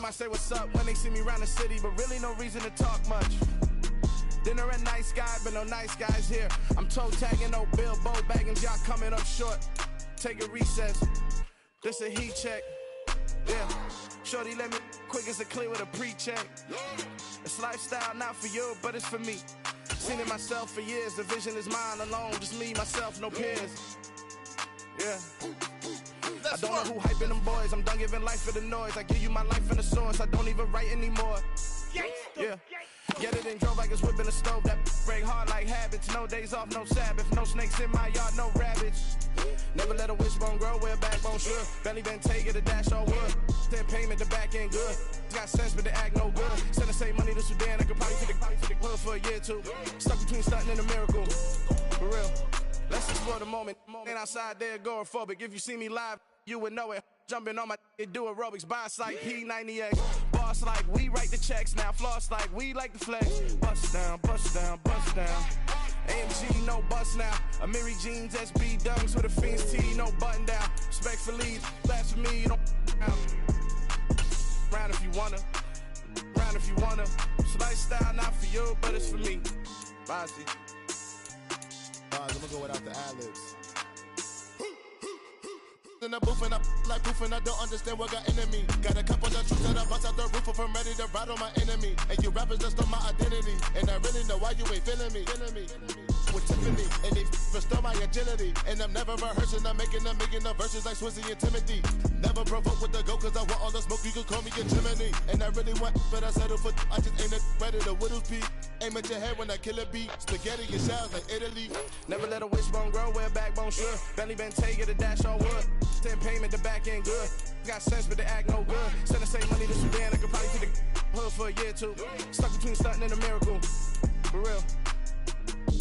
might say what's up when they see me around the city, but really no reason to talk much. Dinner at Nice Guy, but no nice guys here. I'm toe tagging, no Bilbo baggins, y'all coming up short. Take a recess, this a heat check. Yeah, shorty let me quick as a clear with a pre-check. It's lifestyle, not for you, but it's for me. Seen it myself for years, the vision is mine alone. Just me, myself, no peers. Yeah. I don't know who hyping them boys. I'm done giving life for the noise. I give you my life in the source. I don't even write anymore. Yeah. Get it and drove like it's whipping a stove. That break hard like habits. No days off, no Sabbath. No snakes in my yard, no rabbits. Never let a wishbone grow where a backbone should. Belly been take it a dash on wood. Then payment, the back end good. Got sense, but the act no good. Send the same money to Sudan. I could probably take the hood for a year or two. Stuck between stunting and a miracle. For real. Let's explore the moment. Ain't outside there agoraphobic. If you see me live, you would know it. Jumping on my do aerobics. Boss like P90X. Boss like we write the checks now. Floss like we like the flex. Bust down, bust down, bust down. AMG, no bust now. Amiri jeans, SB dunks with a Fiends T, no button down. Respectfully, that's for me, you don't round if you wanna. Round if you wanna. It's lifestyle, not for you, but it's for me. Bossy. I'm gonna go without the ad-libs. In the booth and I like proof and I don't understand what got into me. Got a couple of troops that I bust out the roof if I'm ready to ride on my enemy. And you rappers just stole my identity, and I really know why you ain't feeling me. With Tiffany, and they restore my agility. And I'm never rehearsing, I'm making a million of verses like Swizzy and Timothy. Never provoke with the go, cause I want all the smoke, you can call me a Gemini. And I really want, but I settle for, I just ain't ready to whittles peak. Aim at your head when I kill a beat. Spaghetti and shells like Italy. Never let a wishbone grow where a backbone should. Belly been take it a dash on wood. Then payment, the back end good. Got sense, but the act no good. Send the same money to Sudan, I could probably take the hood for a year or two. Stuck between stunting and a miracle. For real.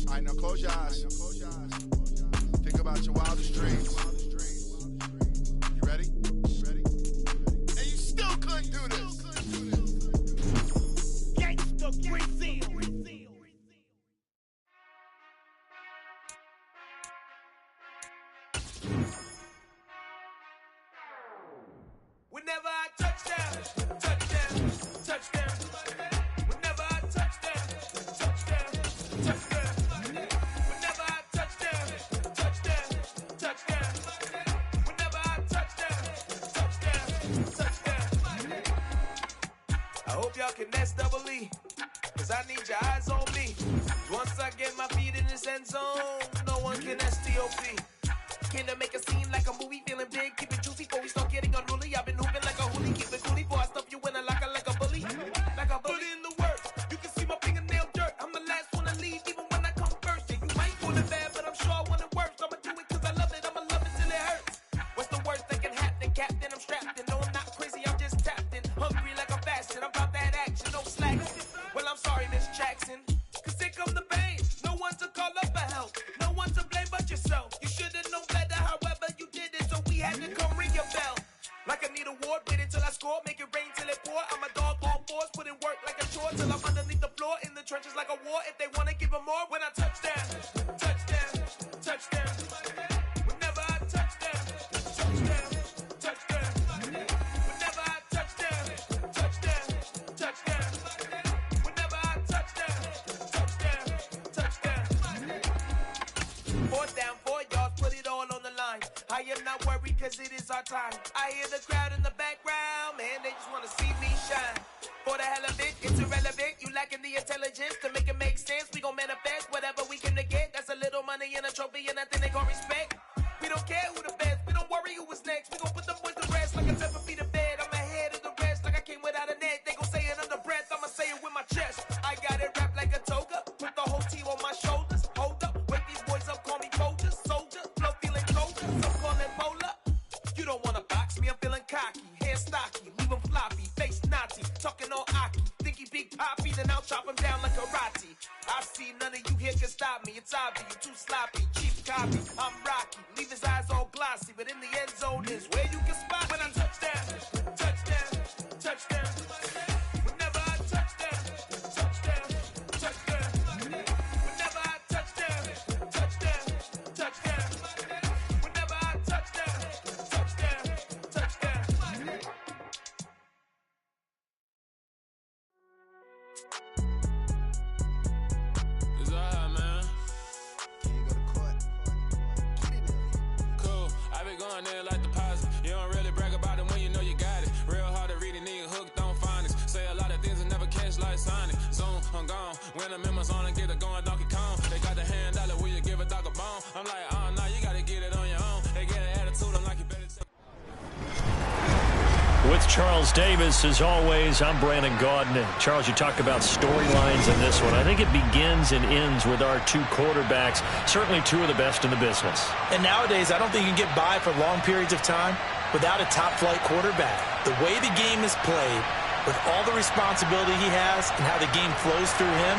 Alright, now close your eyes. Think about your wildest dreams. You ready? And you still couldn't do this. Gangsta Brazil. Whenever I touchdown, touchdown, touchdown. Whenever I touchdown, touchdown, touchdown. Whenever I touchdown, touchdown, touchdown. Whenever I touchdown, touchdown, touchdown. I hope y'all can nest double E, cause I need your eyes on me. Once I get my feet in this end zone, no one can STOP. Can I make a scene like a movie, feeling big, keep it juicy before we start getting unruly. I've been hooping like a hoodie, keep it coolie before I stuff you in a locker like a bully. Like a bully in the work, you can see my fingernail dirt. I'm the last one to leave, even when I come first. Yeah, you might want it bad, but I'm sure I want it worse. I'ma do it cause I love it, I'ma love it till it hurts. What's the worst that can happen, Captain? I'm strapped in, no I'm not crazy, I'm just tapped in. Hungry like I'm fasting, I'm about that action, no slacking. Well, I'm sorry, Miss Jackson, cause here come the pain. No one to call up for help, no one to blame but yourself. You should've known better, however you did it, so we had to come ring your bell. Like I need a ward, wait until I score, make it rain till it pour. I'm a dog on force, put in work like a chore till I'm underneath the floor, in the trenches like a war. If they wanna give them more, when I touchdown, touchdown, touchdown. Whenever I touchdown, touchdown, touchdown. Whenever I touchdown, touchdown, touchdown. Whenever I touchdown, touchdown, touchdown. Fourth down, 4 yards, put it all on the line. I am not worried cause it is our time. I hear the crowd in the background, man, they just wanna see me shine. For the hell of it, it's irrelevant. You lacking the intelligence to make it make sense. We gon' manifest whatever we came to get. That's a little money and a trophy and nothing they gon' respect. We don't care who the best, we don't worry who is next. We gon' put the boys to rest like a 10 feet of bed. I'm ahead of the rest like I came without a net. They gon' say it under breath, I'ma say it with my chest. I got it wrapped like a toga, put the whole team on my shoulders. Hold up, wake these boys up, call me Folger, soldier. Flow feeling colder, some call it polar. You don't wanna box me, I'm feeling cocky. Hair stocky, leave him floppy, face Nazi. Talking all Aki, think he big poppy, then I'll chop him down like karate. I see none of you here can stop me. It's obvious, you too sloppy, cheap copy. I'm Rocky, leave his eyes all glossy, but in the end zone is where you can spot when I touchdown, touchdown, touchdown. going in like deposit. You don't really brag about it when you know you got it. Real hard to read a nigga hooked on phonics. Say a lot of things and never catch like Sonic. Zone, I'm gone. When I'm in my zone, I get it going Donkey Kong. They got the hand dollar, will you give a dog a bone? I'm like, oh, no, you gotta get it on your own. They get an attitude, I'm like, you better take. With Charles Davis, as always, I'm Brandon Gaudin. Charles, you talk about storylines in this one. I think it begins and ends with our two quarterbacks, certainly two of the bbest in the business. And nowadays, I don't think you can get by for long periods of time without a top-flight quarterback. The way the game is played, with all the responsibility he has and how the game flows through him,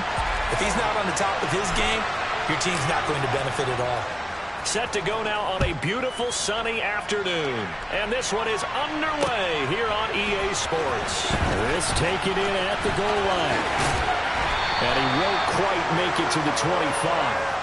if he's not on the top of his game, your team's not going to benefit at all. Set to go now on a beautiful sunny afternoon. And this one is underway here on EA Sports. This taken in at the goal line. And he won't quite make it to the 25.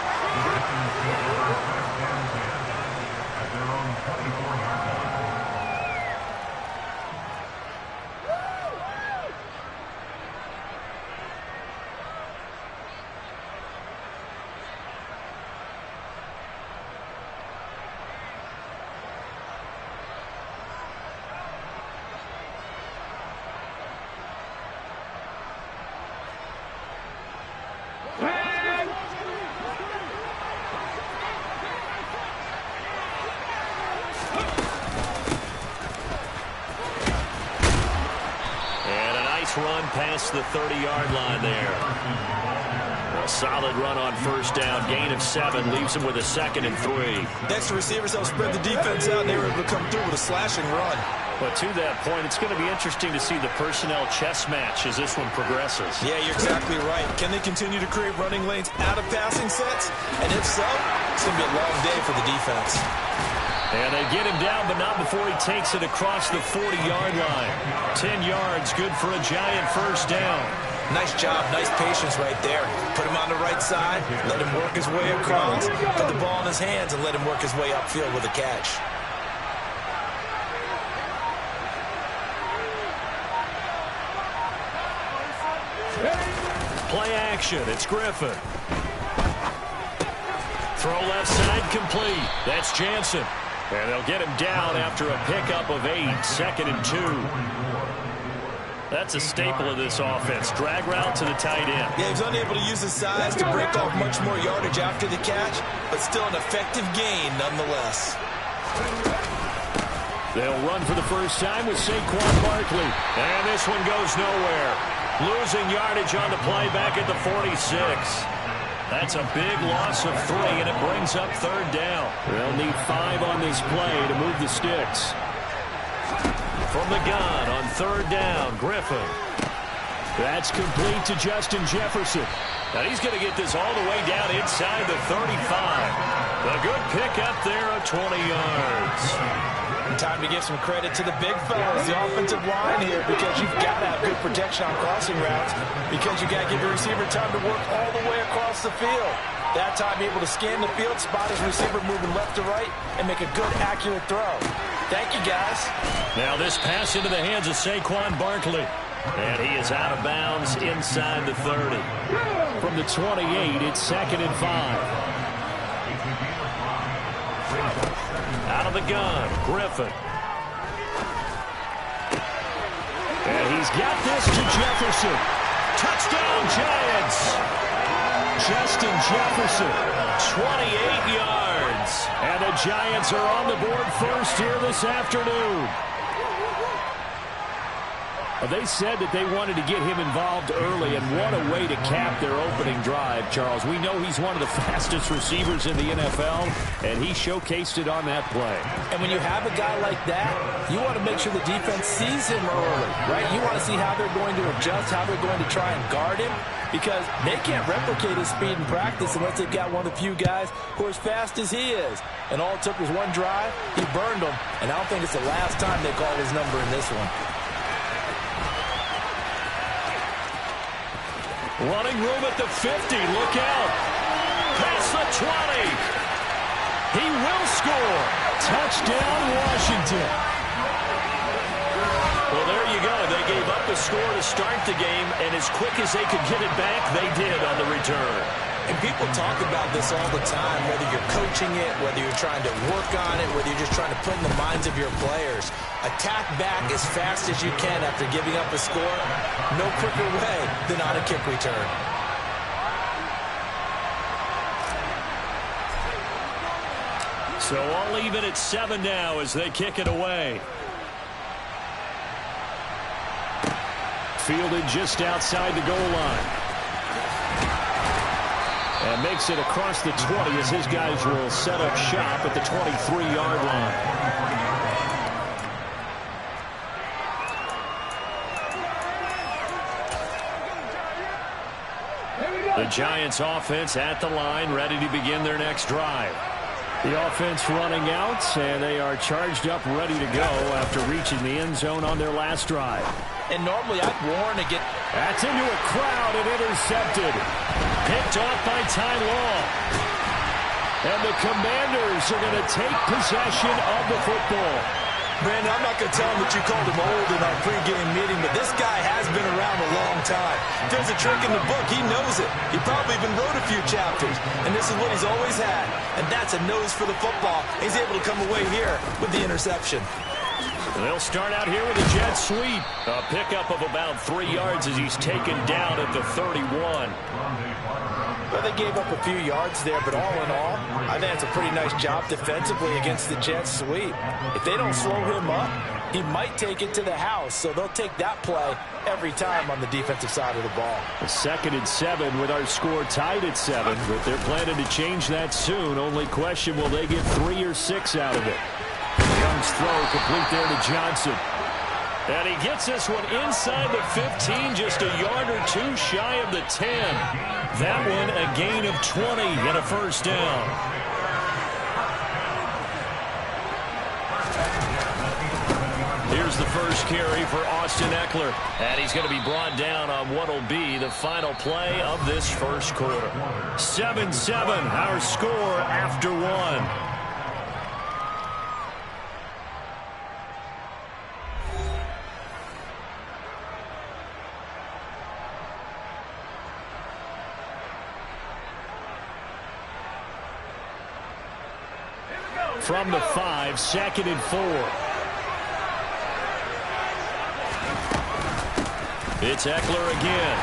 Run past the 30-yard line there. A solid run on first down. Gain of 7 leaves him with a 2nd and 3. Next, the receivers help spread the defense out, and they were able to come through with a slashing run. But to that point, it's going to be interesting to see the personnel chess match as this one progresses. Yeah, you're exactly right. Can they continue to create running lanes out of passing sets? And if so, it's going to be a long day for the defense. And they get him down, but not before he takes it across the 40-yard line. 10 yards, good for a Giant first down. Nice job, nice patience right there. Put him on the right side, let him work his way across, put the ball in his hands, and let him work his way upfield with a catch. Play action, it's Griffin. Throw left side complete. That's Jansen. And they'll get him down after a pickup of 8, 2nd and 2. That's a staple of this offense. Drag route to the tight end. Yeah, he's unable to use his size to break off much more yardage after the catch, but still an effective gain nonetheless. They'll run for the first time with Saquon Barkley. And this one goes nowhere. Losing yardage on the play back at the 46. That's a big loss of 3, and it brings up 3rd down. They'll need 5 on this play to move the sticks. From the gun on 3rd down, Griffin. That's complete to Justin Jefferson. And he's going to get this all the way down inside the 35. A good pickup there of 20 yards. Time to give some credit to the big fellas, the offensive line here, because you've got to have good protection on crossing routes, because you got to give your receiver time to work all the way across the field. That time able to scan the field, spot his receiver moving left to right, and make a good, accurate throw. Thank you, guys. Now this pass into the hands of Saquon Barkley. And he is out of bounds inside the 30. From the 28, it's 2nd and 5. Out of the gun, Griffin. And he's got this to Jefferson. Touchdown, Giants. Justin Jefferson, 28 yards. And the Giants are on the board first here this afternoon. They said that they wanted to get him involved early, and what a way to cap their opening drive, Charles. We know he's one of the fastest receivers in the NFL, and he showcased it on that play. And when you have a guy like that, you want to make sure the defense sees him early, right? You want to see how they're going to adjust, how they're going to try and guard him, because they can't replicate his speed in practice unless they've got one of the few guys who are as fast as he is. And all it took was one drive. He burned them, and I don't think it's the last time they call his number in this one. Running room at the 50. Look out. Past the 20. He will score. Touchdown, Washington. Well, there you go. They gave up the score to start the game, and as quick as they could get it back, they did on the return. And people talk about this all the time, whether you're coaching it, whether you're trying to work on it, whether you're just trying to put in the minds of your players. Attack back as fast as you can after giving up a score. No quicker way than on a kick return. So all even at 7 now as they kick it away. Fielded just outside the goal line. And makes it across the 20 as his guys will set up shop at the 23-yard line. The Giants offense at the line, ready to begin their next drive. The offense running out, and they are charged up, ready to go after reaching the end zone on their last drive. And normally I'd warn against. That's into a crowd and intercepted. Picked off by Ty Law. And the Commanders are going to take possession of the football. Brandon, I'm not going to tell him that you called him old in our pregame meeting, but this guy has been around a long time. If there's a trick in the book, he knows it. He probably even wrote a few chapters, and this is what he's always had, and that's a nose for the football. He's able to come away here with the interception. They'll start out here with a jet sweep. A pickup of about 3 yards as he's taken down at the 31. Well, they gave up a few yards there, but all in all, I think it's a pretty nice job defensively against the jet sweep. If they don't slow him up, he might take it to the house, so they'll take that play every time on the defensive side of the ball. 2nd and 7 with our score tied at 7, but they're planning to change that soon. Only question, will they get 3 or 6 out of it? Young's throw complete there to Johnson. And he gets this one inside the 15, just a yard or 2 shy of the 10. That one a gain of 20 and a first down. Here's the first carry for Austin Eckler. And he's going to be brought down on what will be the final play of this first quarter. 7-7, our score after 1. From the 5, 2nd and 4. It's Eckler again.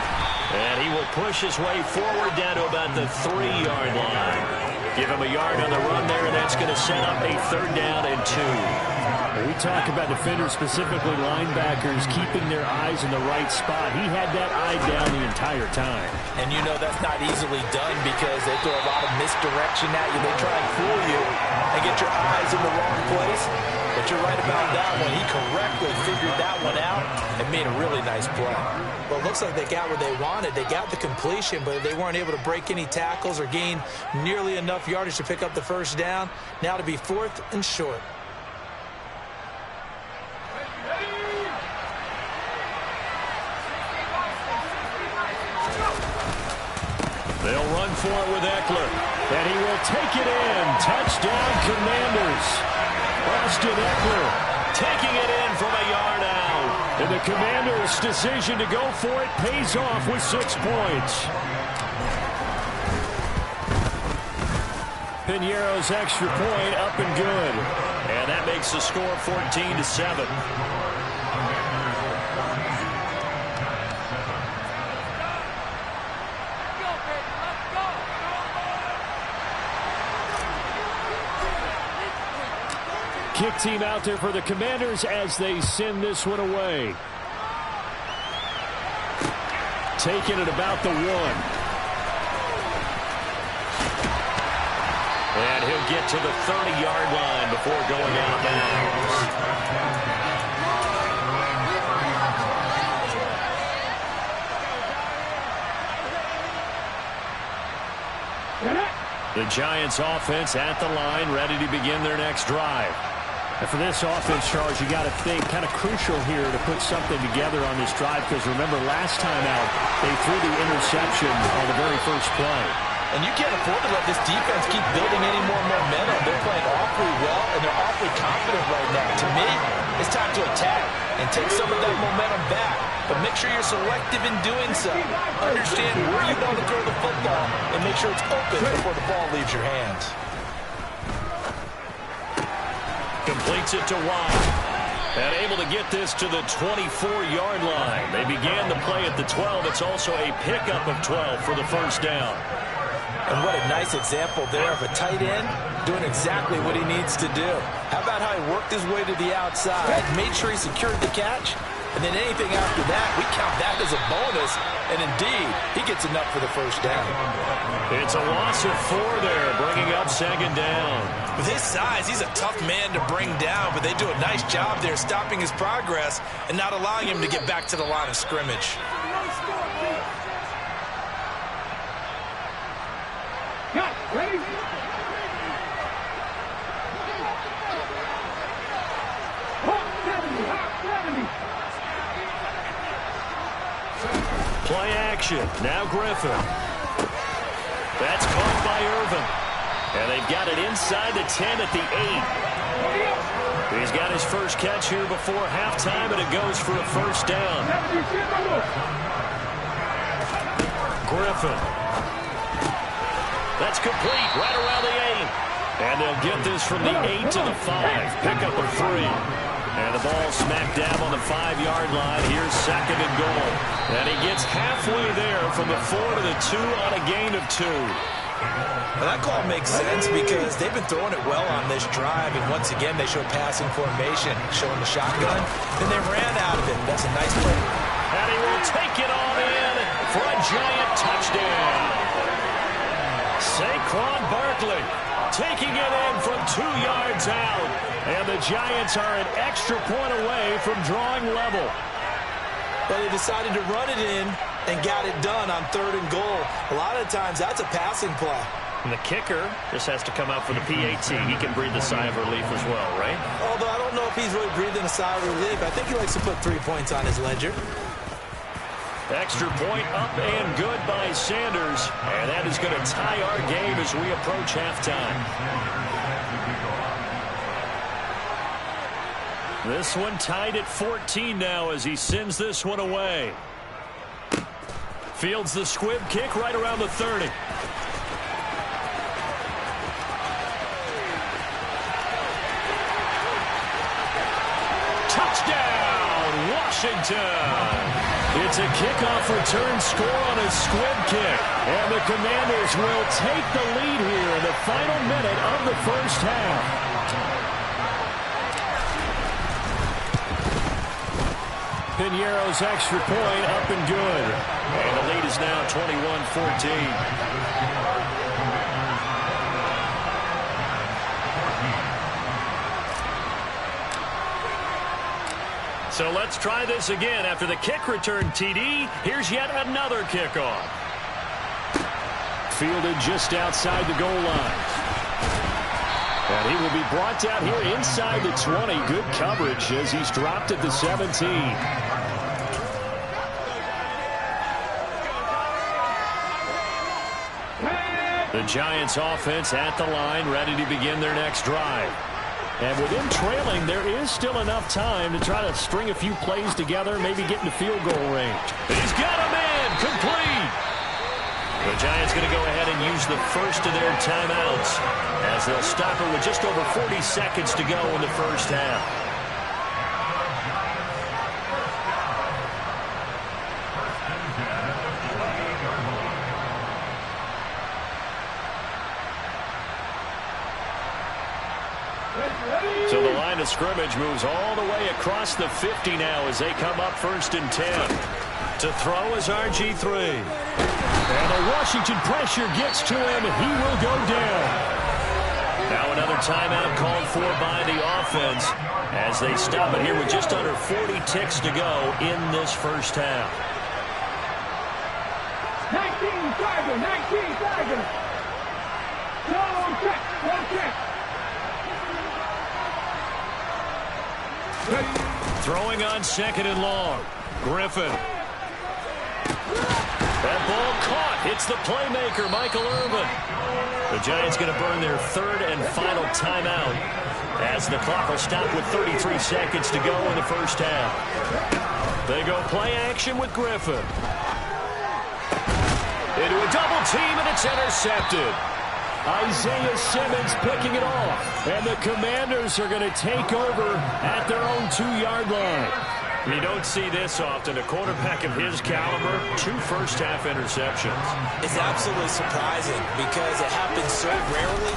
And he will push his way forward down to about the 3-yard line. Give him a yard on the run there, and that's going to set up a 3rd down and 2. We talk about defenders, specifically linebackers, keeping their eyes in the right spot. He had that eye down the entire time. And you know that's not easily done because they throw a lot of misdirection at you. They try and fool you and get your eyes in the wrong place. But you're right about that one. He correctly figured that one out and made a really nice play. Well, it looks like they got what they wanted. They got the completion, but they weren't able to break any tackles or gain nearly enough yardage to pick up the first down. Now to be 4th and short. They'll run for it with Eckler, and he will take it in. Touchdown, Commanders. Austin Eckler taking it in from a yard out. And the Commanders' decision to go for it pays off with 6 points. Piñeiro's extra point up and good. And that makes the score 14-7. Kick team out there for the Commanders as they send this one away. Taking it about the 1. And he'll get to the 30-yard line before going out of bounds. The Giants offense at the line, ready to begin their next drive. And for this offense, Charles, you got to think kind of crucial here to put something together on this drive because remember last time out they threw the interception on the very first play. And you can't afford to let this defense keep building any more momentum. They're playing awfully well, and they're awfully confident right now. To me, it's time to attack and take some of that momentum back. But make sure you're selective in doing so. Understand where you want to throw the football and make sure it's open before the ball leaves your hands. Completes it to White. And able to get this to the 24-yard line. They began the play at the 12. It's also a pickup of 12 for the first down. And what a nice example there of a tight end doing exactly what he needs to do. How about how he worked his way to the outside, made sure he secured the catch, and then anything after that, we count that as a bonus. And indeed, he gets enough for the first down. It's a loss of 4 there, bringing up second down. With his size, he's a tough man to bring down, but they do a nice job there stopping his progress and not allowing him to get back to the line of scrimmage. Ready? Play action. Now Griffin. That's caught by Irvin. And they've got it inside the 10 at the 8. He's got his first catch here before halftime, and it goes for a first down. Griffin. That's complete right around the 8. And they'll get this from the 8 to the 5. Pickup of 3. And the ball smack dab on the 5-yard line. Here's second and goal. And he gets halfway there from the 4 to the 2 on a gain of 2. Well, that call makes sense because they've been throwing it well on this drive. And once again, they show passing formation, showing the shotgun. Then they ran out of it. That's a nice play. And he will take it on in for a giant touchdown. Saquon Barkley taking it in from 2 yards out. And the Giants are an extra point away from drawing level. But they decided to run it in and got it done on 3rd and goal. A lot of times, that's a passing play. And the kicker just has to come out for the PAT. He can breathe a sigh of relief as well, right? Although I don't know if he's really breathing a sigh of relief. I think he likes to put 3 points on his ledger. Extra point up and good by Sanders. And that is going to tie our game as we approach halftime. This one tied at 14 now as he sends this one away. Fields the squib kick right around the 30. Touchdown, Washington! It's a kickoff return score on a squib kick. And the Commanders will take the lead here in the final minute of the first half. Piñeiro's extra point up and good. And the lead is now 21-14. So let's try this again. After the kick return TD, here's yet another kickoff. Fielded just outside the goal line. And he will be brought down here inside the 20. Good coverage as he's dropped at the 17. The Giants offense at the line, ready to begin their next drive. And with him trailing, there is still enough time to try to string a few plays together, maybe get into field goal range. He's got him in, complete. The Giants going to go ahead and use the first of their timeouts as they'll stop it with just over 40 seconds to go in the first half. So the line of scrimmage moves all the way across the 50 now as they come up 1st and 10. To throw is RG3. And the Washington pressure gets to him. He will go down. Now another timeout called for by the offense as they stop it here with just under 40 ticks to go in this first half. 19 Tiger, 19 Tiger. No check, no check. Throwing on 2nd and long. Griffin. That ball caught It's the playmaker, Michael Irvin. The Giants going to burn their third and final timeout as the clock will stop with 33 seconds to go in the first half. They go play action with Griffin. Into a double team, and it's intercepted. Isaiah Simmons picking it off. And the Commanders are going to take over at their own 2-yard line. You don't see this often. A quarterback of his caliber, 2 first-half interceptions. It's absolutely surprising because it happens so rarely.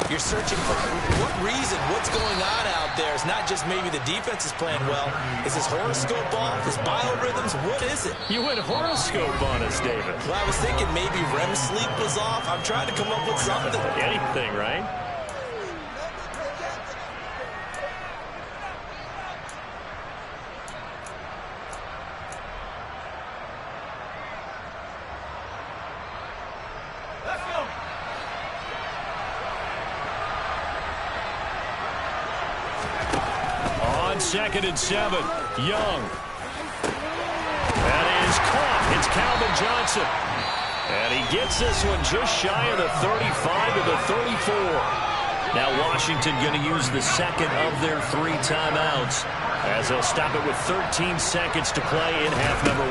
You're searching for what reason, what's going on out there. It's not just maybe the defense is playing well. Is his horoscope off? His biorhythms? What is it? You went horoscope on us, David. Well, I was thinking maybe REM sleep was off. I'm trying to come up with something. Anything, right? Second and 7. Young. That is caught. It's Calvin Johnson. And he gets this one just shy of the 35 to the 34. Now Washington going to use the second of their 3 timeouts as they'll stop it with 13 seconds to play in half number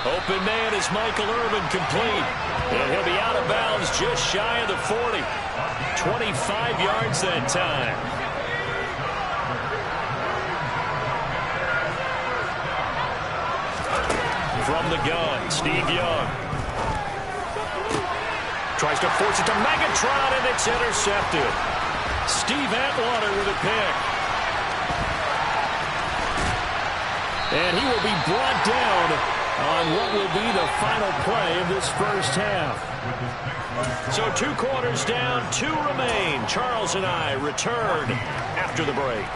1. Open man is Michael Irvin, complete. And he'll be out of bounds just shy of the 40. 25 yards that time. From the gun, Steve Young. Tries to force it to Megatron, and it's intercepted. Steve Atwater with a pick. And he will be brought down on what will be the final play of this first half. So 2 quarters down, 2 remain. Charles and I return after the break.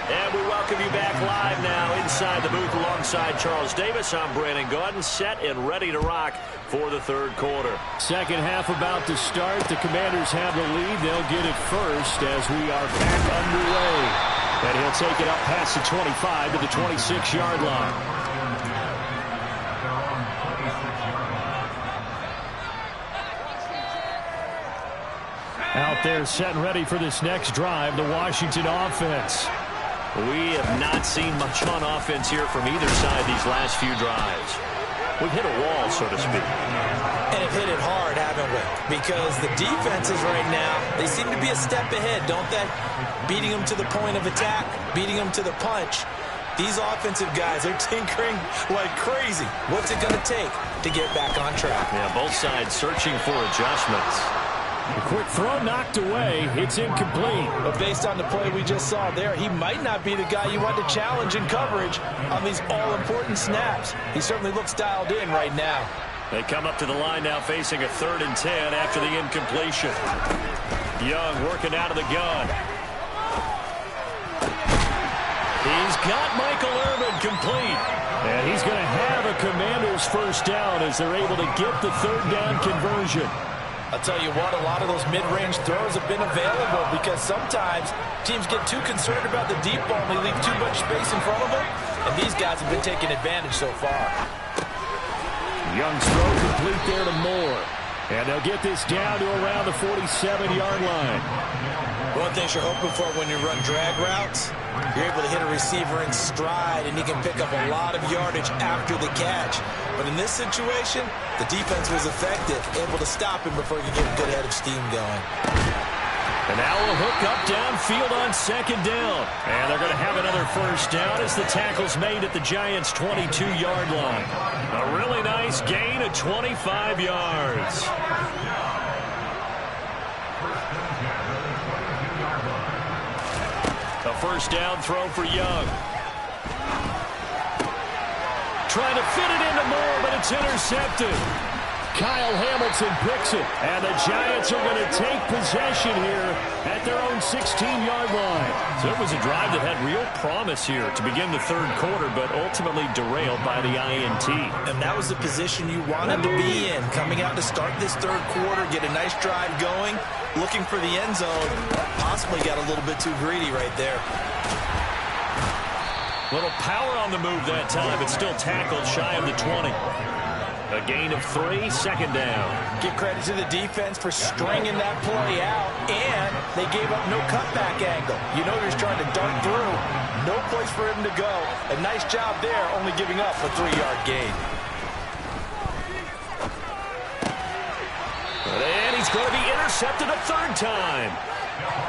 And we welcome you back live now inside the booth alongside Charles Davis. I'm Brandon Gaudin, set and ready to rock for the third quarter. Second half about to start. The Commanders have the lead. They'll get it first as we are back underway. And he'll take it up past the 25 to the 26-yard line. Out there set and ready for this next drive, the Washington offense. We have not seen much on offense here from either side these last few drives. We've hit a wall, so to speak. And have hit it hard, haven't we? Because the defenses right now, they seem to be a step ahead, don't they? Beating them to the point of attack, beating them to the punch. These offensive guys are tinkering like crazy. What's it going to take to get back on track? Yeah, both sides searching for adjustments. A quick throw knocked away. It's incomplete. But based on the play we just saw there, he might not be the guy you want to challenge in coverage on these all-important snaps. He certainly looks dialed in right now. They come up to the line now facing a 3rd and 10 after the incompletion. Young working out of the gun. He's got Michael Irvin complete. And he's going to have a Commanders first down as they're able to get the 3rd down conversion. I'll tell you what, a lot of those mid-range throws have been available because sometimes teams get too concerned about the deep ball and they leave too much space in front of them, and these guys have been taking advantage so far. Young's throw complete there to Moore. And they'll get this down to around the 47-yard line. One thing you're hoping for when you run drag routes, you're able to hit a receiver in stride, and he can pick up a lot of yardage after the catch. But in this situation, the defense was effective, able to stop him before he could get a good head of steam going. And now a hook up downfield on 2nd down. And they're going to have another first down as the tackle's made at the Giants' 22-yard line. A really nice gain of 25 yards. A first down throw for Young. Trying to fit it into Moore, but it's intercepted. Kyle Hamilton picks it, and the Giants are going to take possession here at their own 16-yard line. So it was a drive that had real promise here to begin the 3rd quarter, but ultimately derailed by the INT. And that was the position you wanted to be in, coming out to start this 3rd quarter, get a nice drive going, looking for the end zone, possibly got a little bit too greedy right there. Little power on the move that time, but still tackled shy of the 20. A gain of 3, second down. Give credit to the defense for stringing that play out, and they gave up no cutback angle. You know he's trying to dart through. No place for him to go. A nice job there, only giving up a 3-yard gain. And he's going to be intercepted a third time.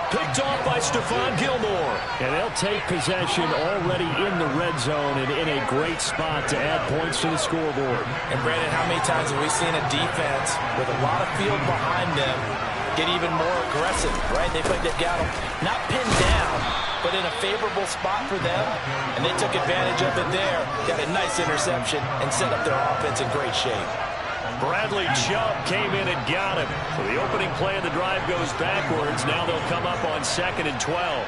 Picked off by Stephon Gilmore. And they'll take possession already in the red zone and in a great spot to add points to the scoreboard. And Brandon, how many times have we seen a defense with a lot of field behind them get even more aggressive, right? They think they've got them not pinned down, but in a favorable spot for them, and they took advantage of it there. Got a nice interception and set up their offense in great shape. Bradley Chubb came in and got him. So the opening play of the drive goes backwards. Now they'll come up on 2nd and 12.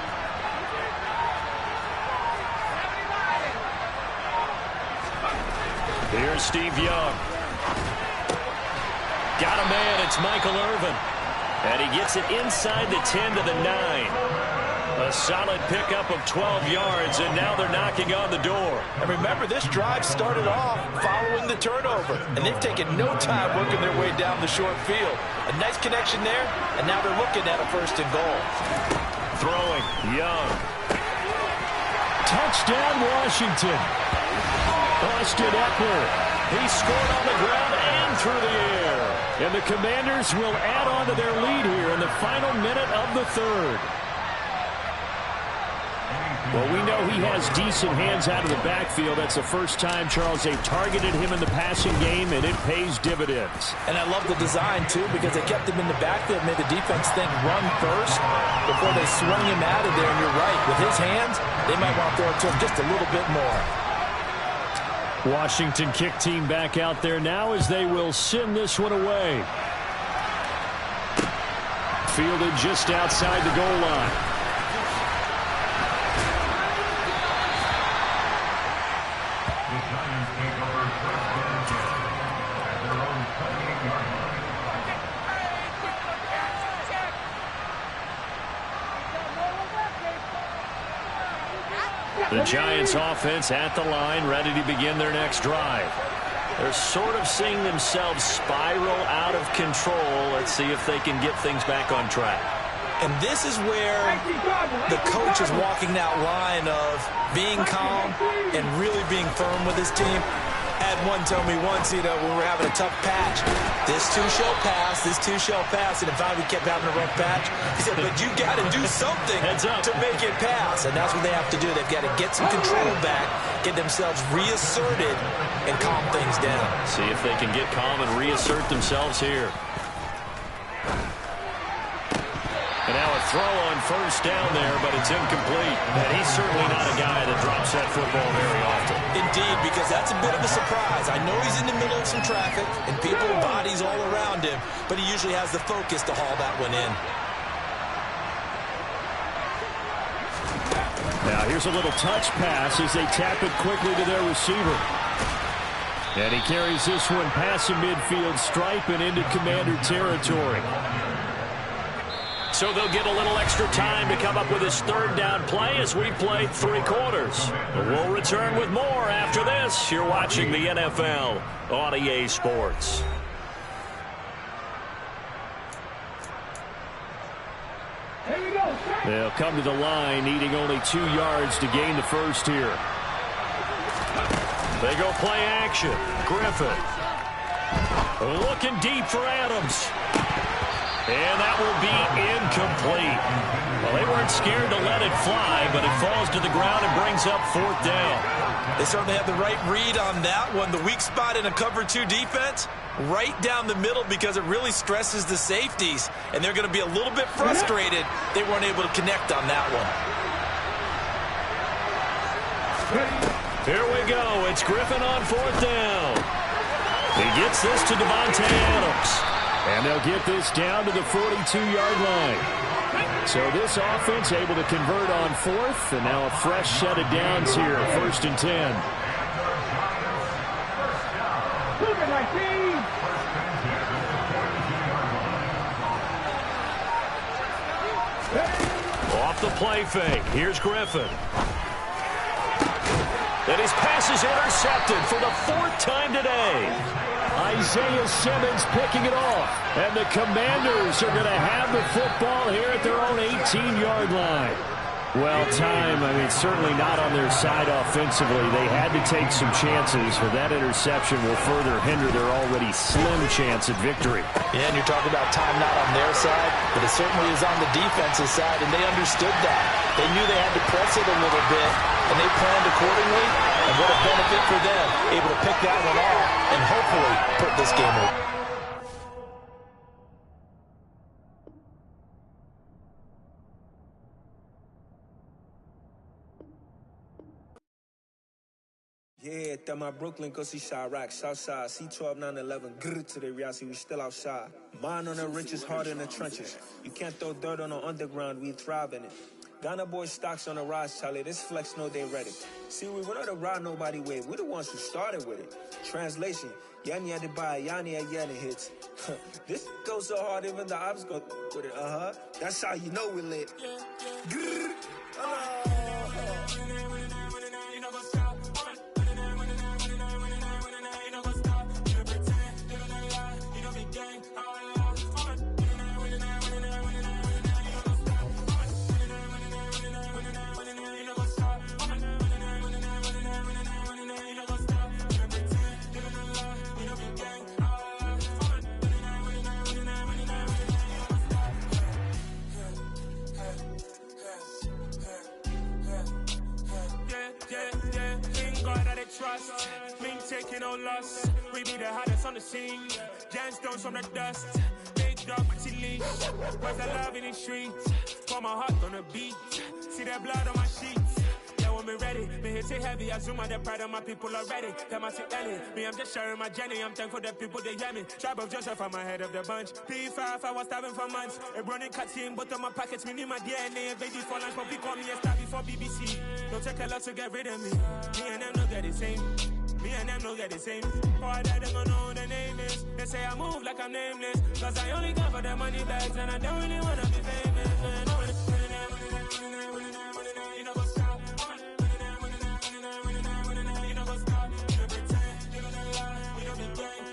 Here's Steve Young. Got a man. It's Michael Irvin. And he gets it inside the 10 to the 9. A solid pickup of 12 yards, and now they're knocking on the door. And remember, this drive started off following the turnover, and they've taken no time working their way down the short field. A nice connection there, and now they're looking at a 1st and goal. Throwing, Young. Touchdown, Washington. Austin Eckler. He scored on the ground and through the air. And the Commanders will add on to their lead here in the final minute of the 3rd. Well, we know he has decent hands out of the backfield. That's the first time, Charles, they've targeted him in the passing game, and it pays dividends. And I love the design, too, because they kept him in the backfield, made the defense think run first before they swung him out of there. And you're right, with his hands, they might want to throw it to him just a little bit more. Washington kick team back out there now as they will send this one away. Fielded just outside the goal line. The Giants offense at the line, ready to begin their next drive. They're sort of seeing themselves spiral out of control. Let's see if they can get things back on track. And this is where the coach is walking that line of being calm and really being firm with his team. Had one tell me once, when we're having a tough patch, this too shall pass, this too shall pass. And in fact, we kept having a rough patch. He said, but you got to do something to make it pass. And that's what they have to do. They've got to get some control back, get themselves reasserted, and calm things down. See if they can get calm and reassert themselves here. And now a throw on 1st down there, but it's incomplete. And he's certainly not a guy that drops that football very often. Indeed, because that's a bit of a surprise. I know he's in the middle of some traffic and people, bodies all around him, but he usually has the focus to haul that one in. Now here's a little touch pass as they tap it quickly to their receiver. And he carries this one past the midfield stripe and into Commander territory. So they'll get a little extra time to come up with his 3rd down play as we played 3 quarters. We'll return with more after this. You're watching the NFL on EA Sports. They'll come to the line, needing only 2 yards to gain the 1st here. They go play action. Griffin. Looking deep for Adams. And that will be incomplete. Well, they weren't scared to let it fly, but it falls to the ground and brings up 4th down. They certainly have the right read on that one. The weak spot in a cover 2 defense, right down the middle because it really stresses the safeties. And they're going to be a little bit frustrated they weren't able to connect on that one. Here we go. It's Griffin on 4th down. He gets this to Devontae Adams. And they'll get this down to the 42-yard line. So this offense able to convert on 4th, and now a fresh set of downs here, 1st and 10. Off the play fake. Here's Griffin. And his pass is intercepted for the 4th time today. Isaiah Simmons picking it off. And the Commanders are going to have the football here at their own 18-yard line. Well, time, certainly not on their side offensively. They had to take some chances, but that interception will further hinder their already slim chance at victory. Yeah, and you're talking about time not on their side, but it certainly is on the defensive side, and they understood that. They knew they had to press it a little bit, and they planned accordingly, and what a benefit for them, able to pick that one off and hopefully put this game away. Yeah, that my Brooklyn, go see Chirac, Southside, C12, 911, grrr to the reality, we still outside. Mine on the riches, hard in the trenches. You can't throw dirt on the underground, we thrive in it. Ghana boys stocks on the rise, Charlie, this flex know they ready. See, we were not a ride nobody wave, we the ones who started with it. Translation, Yanni had to buy, Yanni had Yanni hits. This goes so hard, even the ops go with it, That's how you know we lit. Grrr, trust, me taking no loss. We be the hottest on the scene. Gemstones from the dust. Big dog, pretty leash. Where's the love in the streets? Pour my heart on the beat. See that blood on my sheets. Yeah, when me ready, me hit it heavy. I zoom out the pride of my people already. Them I see Ellie. Me, I'm just sharing my journey. I'm thankful that people they hear me. Tribe of Joseph, I'm ahead of the bunch. P5, I was starving for months. A running cutscene, but on my pockets, me need my DNA. Invaded for lunch, but we call me a star before BBC. Don't take a lot to get rid of me. Me and them no get the same. Me and them no get the same. All that them gonna know who the name is. They say I move like I'm nameless. Cause I only come for the money bags and I don't really wanna be famous. You know what's up? You know what's up? You don't pretend, you don't lie, you don't be gang.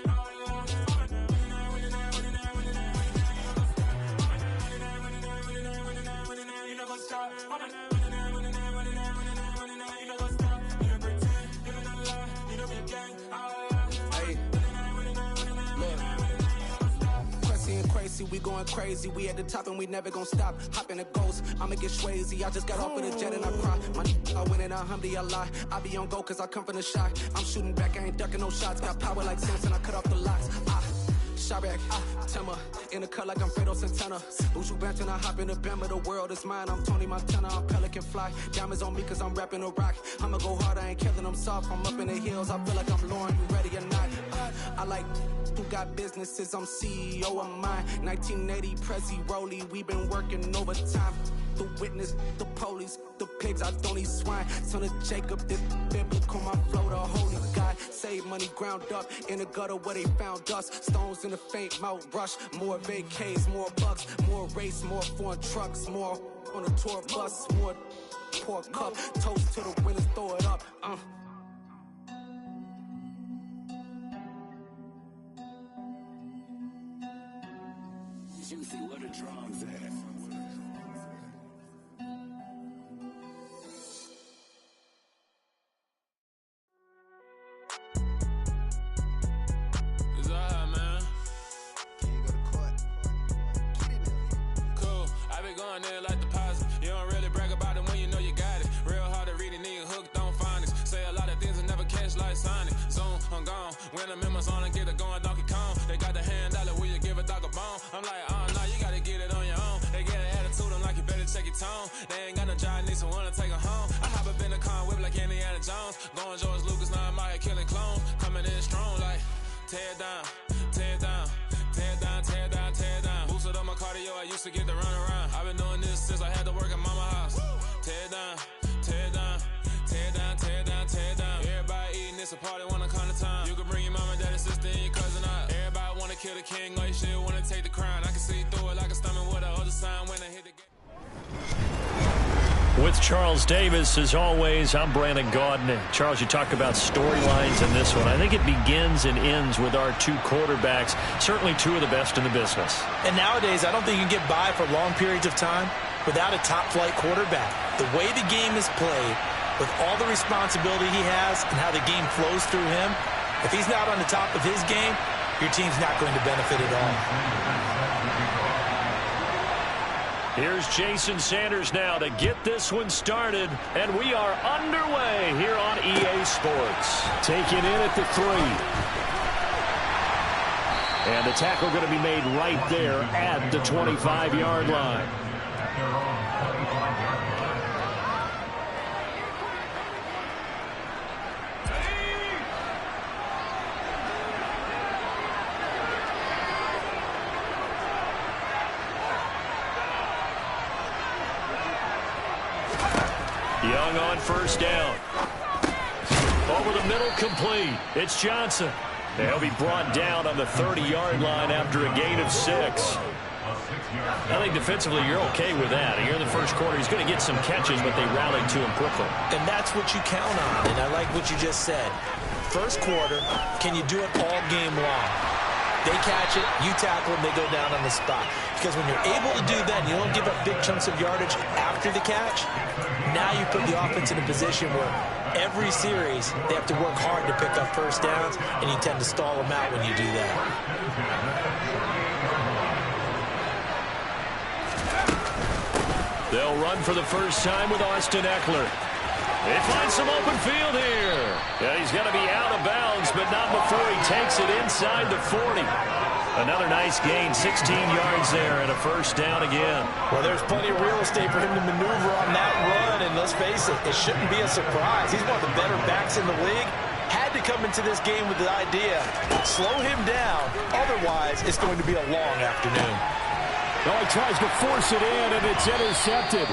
You know what's up? We going crazy, we at the top and we never gonna stop. Hop in a ghost, I'ma get swayzy. I just got off of the jet and I cry. I win it, alhamdulillah. I be on go cause I come from the shot. I'm shooting back, I ain't ducking no shots. Got power like Samson, I cut off the locks. Chirac, Timmer, in the cut like I'm Fredo Santana. Usual Benton, I hop in the Bama, the world is mine. I'm Tony Montana, I'm Pelican Fly. Diamonds on me cause I'm rapping a rock. I'ma go hard, I ain't killing them soft. I'm up in the hills, I feel like I'm Lauren, you ready or not? I like who got businesses, I'm CEO of mine. 1980, Prezi Rolly, we been working overtime. The witness, the police, the pigs, I don't eat swine. Son of Jacob, this biblical, my flow, the holy God. Save money ground up in the gutter where they found us. Stones in the faint mouth rush. More vacays, more bucks, more race, more foreign trucks, more on a tour bus, more pour cup. Toast to the winners, throw it up. Juicy, what a drums at. Going in like deposit. You don't really brag about it when you know you got it. Real hard to read a nigga hooked on phonics. Say a lot of things and never catch like Sonic. Zoom, I'm gone. When the members on and get it going Donkey Kong. They got the hand dollar, will you give a dog a bone? I'm like, nah, you gotta get it on your own. They get an attitude, I'm like, you better check your tone. They ain't got no job, need someone to take her home. I hop up in the car, whip like Indiana Jones. Going George Lucas, now I'm out here killing clones. Coming in strong like, tear down, tear down. Tear down, tear down, tear down. Boosted up my cardio, I used to get to run around. I've been doing this since I had to work at mama house. Tear down, tear down, tear down, tear down, tear down. Everybody eating, it's a party, wanna come to time. You can bring your mama, daddy, sister, and your cousin out. Everybody wanna kill the king, like shit, wanna take the crown. I can see through it like a stomach with a other sign when I hit the gate. With Charles Davis, as always, I'm Brandon Gaudin. Charles, you talk about storylines in this one. I think it begins and ends with our two quarterbacks, certainly two of the best in the business. And nowadays, I don't think you can get by for long periods of time without a top-flight quarterback. The way the game is played, with all the responsibility he has and how the game flows through him, if he's not on the top of his game, your team's not going to benefit at all. Here's Jason Sanders now to get this one started, and we are underway here on EA Sports. Taken in at the 3. And the tackle going to be made right there at the 25-yard line. Young on first down. Over the middle, complete. It's Johnson. He'll be brought down on the 30-yard line after a gain of 6. I think defensively you're okay with that. Here in the first quarter, he's going to get some catches, but they rallied to him quickly. And that's what you count on, and I like what you just said. First quarter, can you do it all game long? They catch it, you tackle them, they go down on the spot. Because when you're able to do that and you don't give up big chunks of yardage after the catch, now you put the offense in a position where every series they have to work hard to pick up first downs, and you tend to stall them out when you do that. They'll run for the first time with Austin Eckler. They find some open field here. Yeah, he's going to be out of bounds, but not before he takes it inside the 40. Another nice gain, 16 yards there, and a first down again. Well, there's plenty of real estate for him to maneuver on that run, and let's face it, it shouldn't be a surprise. He's one of the better backs in the league. Had to come into this game with the idea, slow him down, otherwise it's going to be a long afternoon. Well, he tries to force it in, and it's intercepted.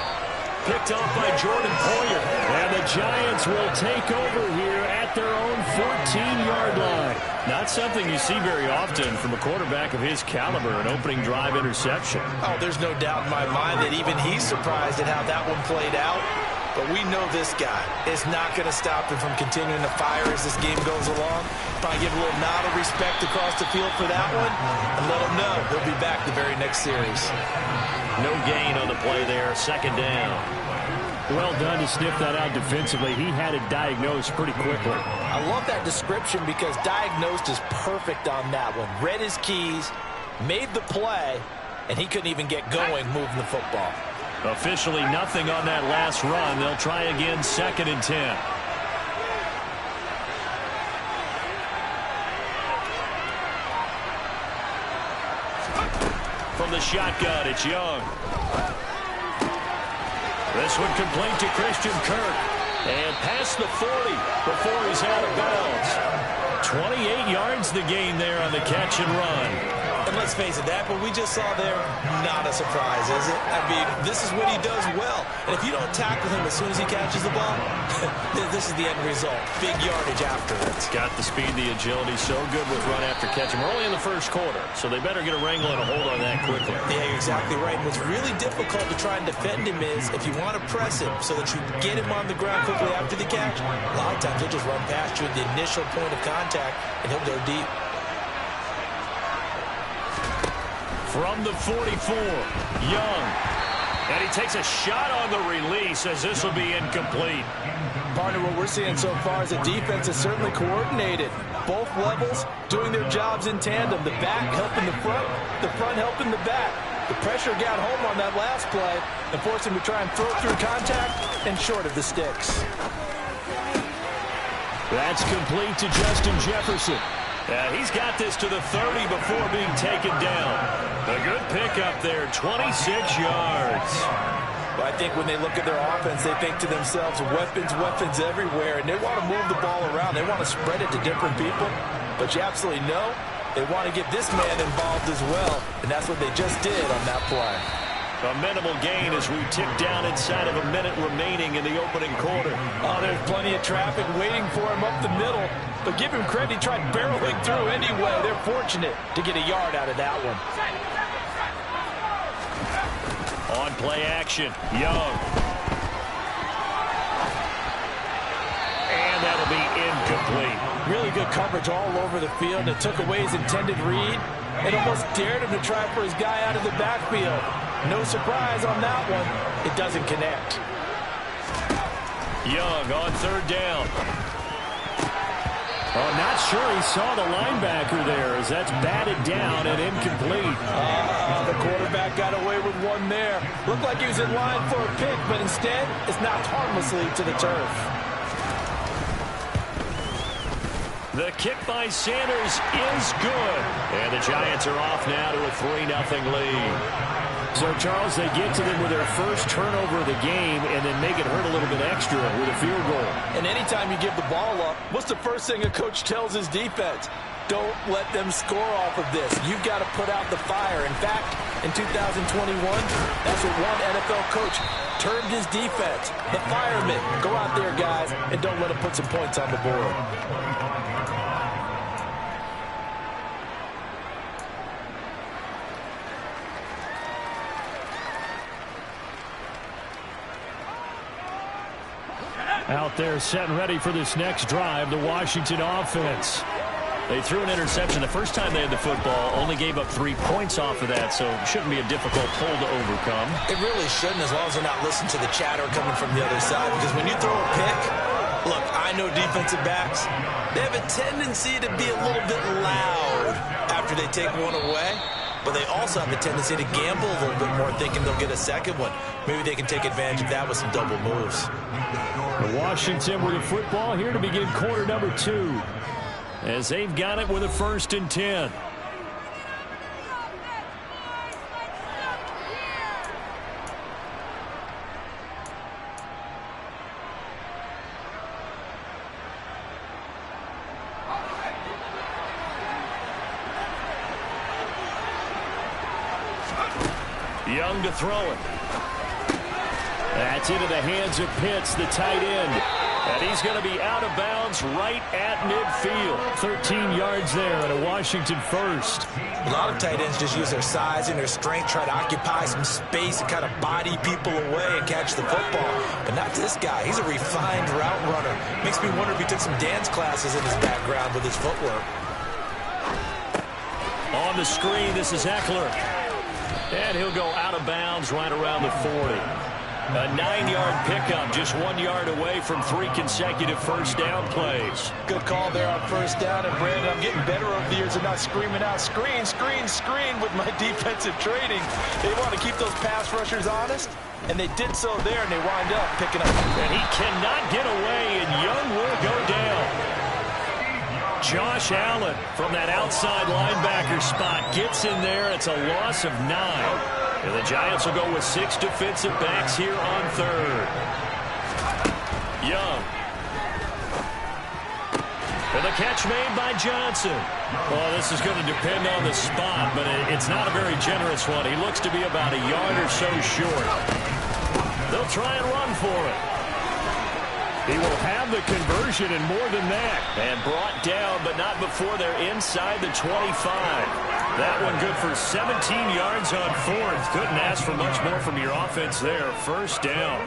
Picked off by Jordan Poyer. And the Giants will take over here at their own 14-yard line. Not something you see very often from a quarterback of his caliber, an opening drive interception. Oh, there's no doubt in my mind that even he's surprised at how that one played out. But we know this guy is not going to stop him from continuing to fire as this game goes along. Probably give a little nod of respect across the field for that one, and let him know he'll be back the very next series. No gain on the play there, second down. Well done to sniff that out defensively. He had it diagnosed pretty quickly. I love that description because diagnosed is perfect on that one. Read his keys, made the play, and he couldn't even get going moving the football. Officially nothing on that last run. They'll try again, 2nd and 10. From the shotgun, it's Young. This one complete to Christian Kirk. And past the 40 before he's out of bounds. 28 yards the gain there on the catch and run. And let's face it, that what we just saw there, not a surprise, is it? I mean, this is what he does well. And if you don't tackle him as soon as he catches the ball, this is the end result. Big yardage afterwards. Got the speed, the agility, so good with run after catch. We're only in the first quarter, so they better get a wrangle and a hold on that quickly. Yeah, you're exactly right. What's really difficult to try and defend him is if you want to press him so that you get him on the ground quickly after the catch, a lot of times he'll just run past you at the initial point of contact, and he'll go deep. From the 44, Young. And he takes a shot on the release as this will be incomplete. Partner, what we're seeing so far is the defense is certainly coordinated. Both levels doing their jobs in tandem. The back helping the front helping the back. The pressure got home on that last play and forced him to try and throw through contact and short of the sticks. That's complete to Justin Jefferson. He's got this to the 30 before being taken down. A good pickup there, 26 yards. Well, I think when they look at their offense, they think to themselves, weapons everywhere, and they want to move the ball around. They want to spread it to different people. But you absolutely know they want to get this man involved as well, and that's what they just did on that play. A minimal gain as we tick down inside of a minute remaining in the opening quarter. Oh, there's plenty of traffic waiting for him up the middle. But give him credit, he tried barreling through anyway. They're fortunate to get a yard out of that one. On play action, Young. And that'll be incomplete. Really good coverage all over the field. It took away his intended read and almost dared him to try for his guy out of the backfield. No surprise on that one. It doesn't connect. Young on third down. Oh, not sure he saw the linebacker there as that's batted down and incomplete. The quarterback got away with one there. Looked like he was in line for a pick, but instead it's knocked harmlessly to the turf. The kick by Sanders is good. And the Giants are off now to a 3-0 lead. So, Charles, they get to them with their first turnover of the game and then make it hurt a little bit extra with a field goal. And anytime you give the ball up, what's the first thing a coach tells his defense? Don't let them score off of this. You've got to put out the fire. In fact, in 2021, that's what one NFL coach termed his defense. The firemen. Go out there, guys, and don't let them put some points on the board. Out there set and ready for this next drive, the Washington offense. They threw an interception the first time they had the football, only gave up 3 points off of that, so it shouldn't be a difficult pull to overcome. It really shouldn't, as long as they're not listening to the chatter coming from the other side, because when you throw a pick, look, I know defensive backs, they have a tendency to be a little bit loud after they take one away, but they also have a tendency to gamble a little bit more, thinking they'll get a second one. Maybe they can take advantage of that with some double moves. Washington with the football here to begin quarter number 2. As they've got it with a 1st and 10. Young to throw it. That's into the hands of Pitts, the tight end. And he's going to be out of bounds right at midfield. 13 yards there and a Washington first. A lot of tight ends just use their size and their strength, try to occupy some space and kind of body people away and catch the football. But not this guy. He's a refined route runner. Makes me wonder if he took some dance classes in his background with his footwork. On the screen, this is Eckler. And he'll go out of bounds right around the 40. A 9-yard pickup, just 1 yard away from 3 consecutive first down plays. Good call there on first down. And, Brandon, I'm getting better over the years of not screaming out, screen, screen, screen with my defensive training. They want to keep those pass rushers honest, and they did so there, and they wind up picking up. And he cannot get away, and Young will go down. Josh Allen from that outside linebacker spot gets in there. It's a loss of 9. And the Giants will go with 6 defensive backs here on third. Young. And the catch made by Johnson. Well, this is going to depend on the spot, but it's not a very generous one. He looks to be about a yard or so short. They'll try and run for it. He will have the conversion and more than that. And brought down, but not before they're inside the 25. That one good for 17 yards on fourth. Couldn't ask for much more from your offense there. First down.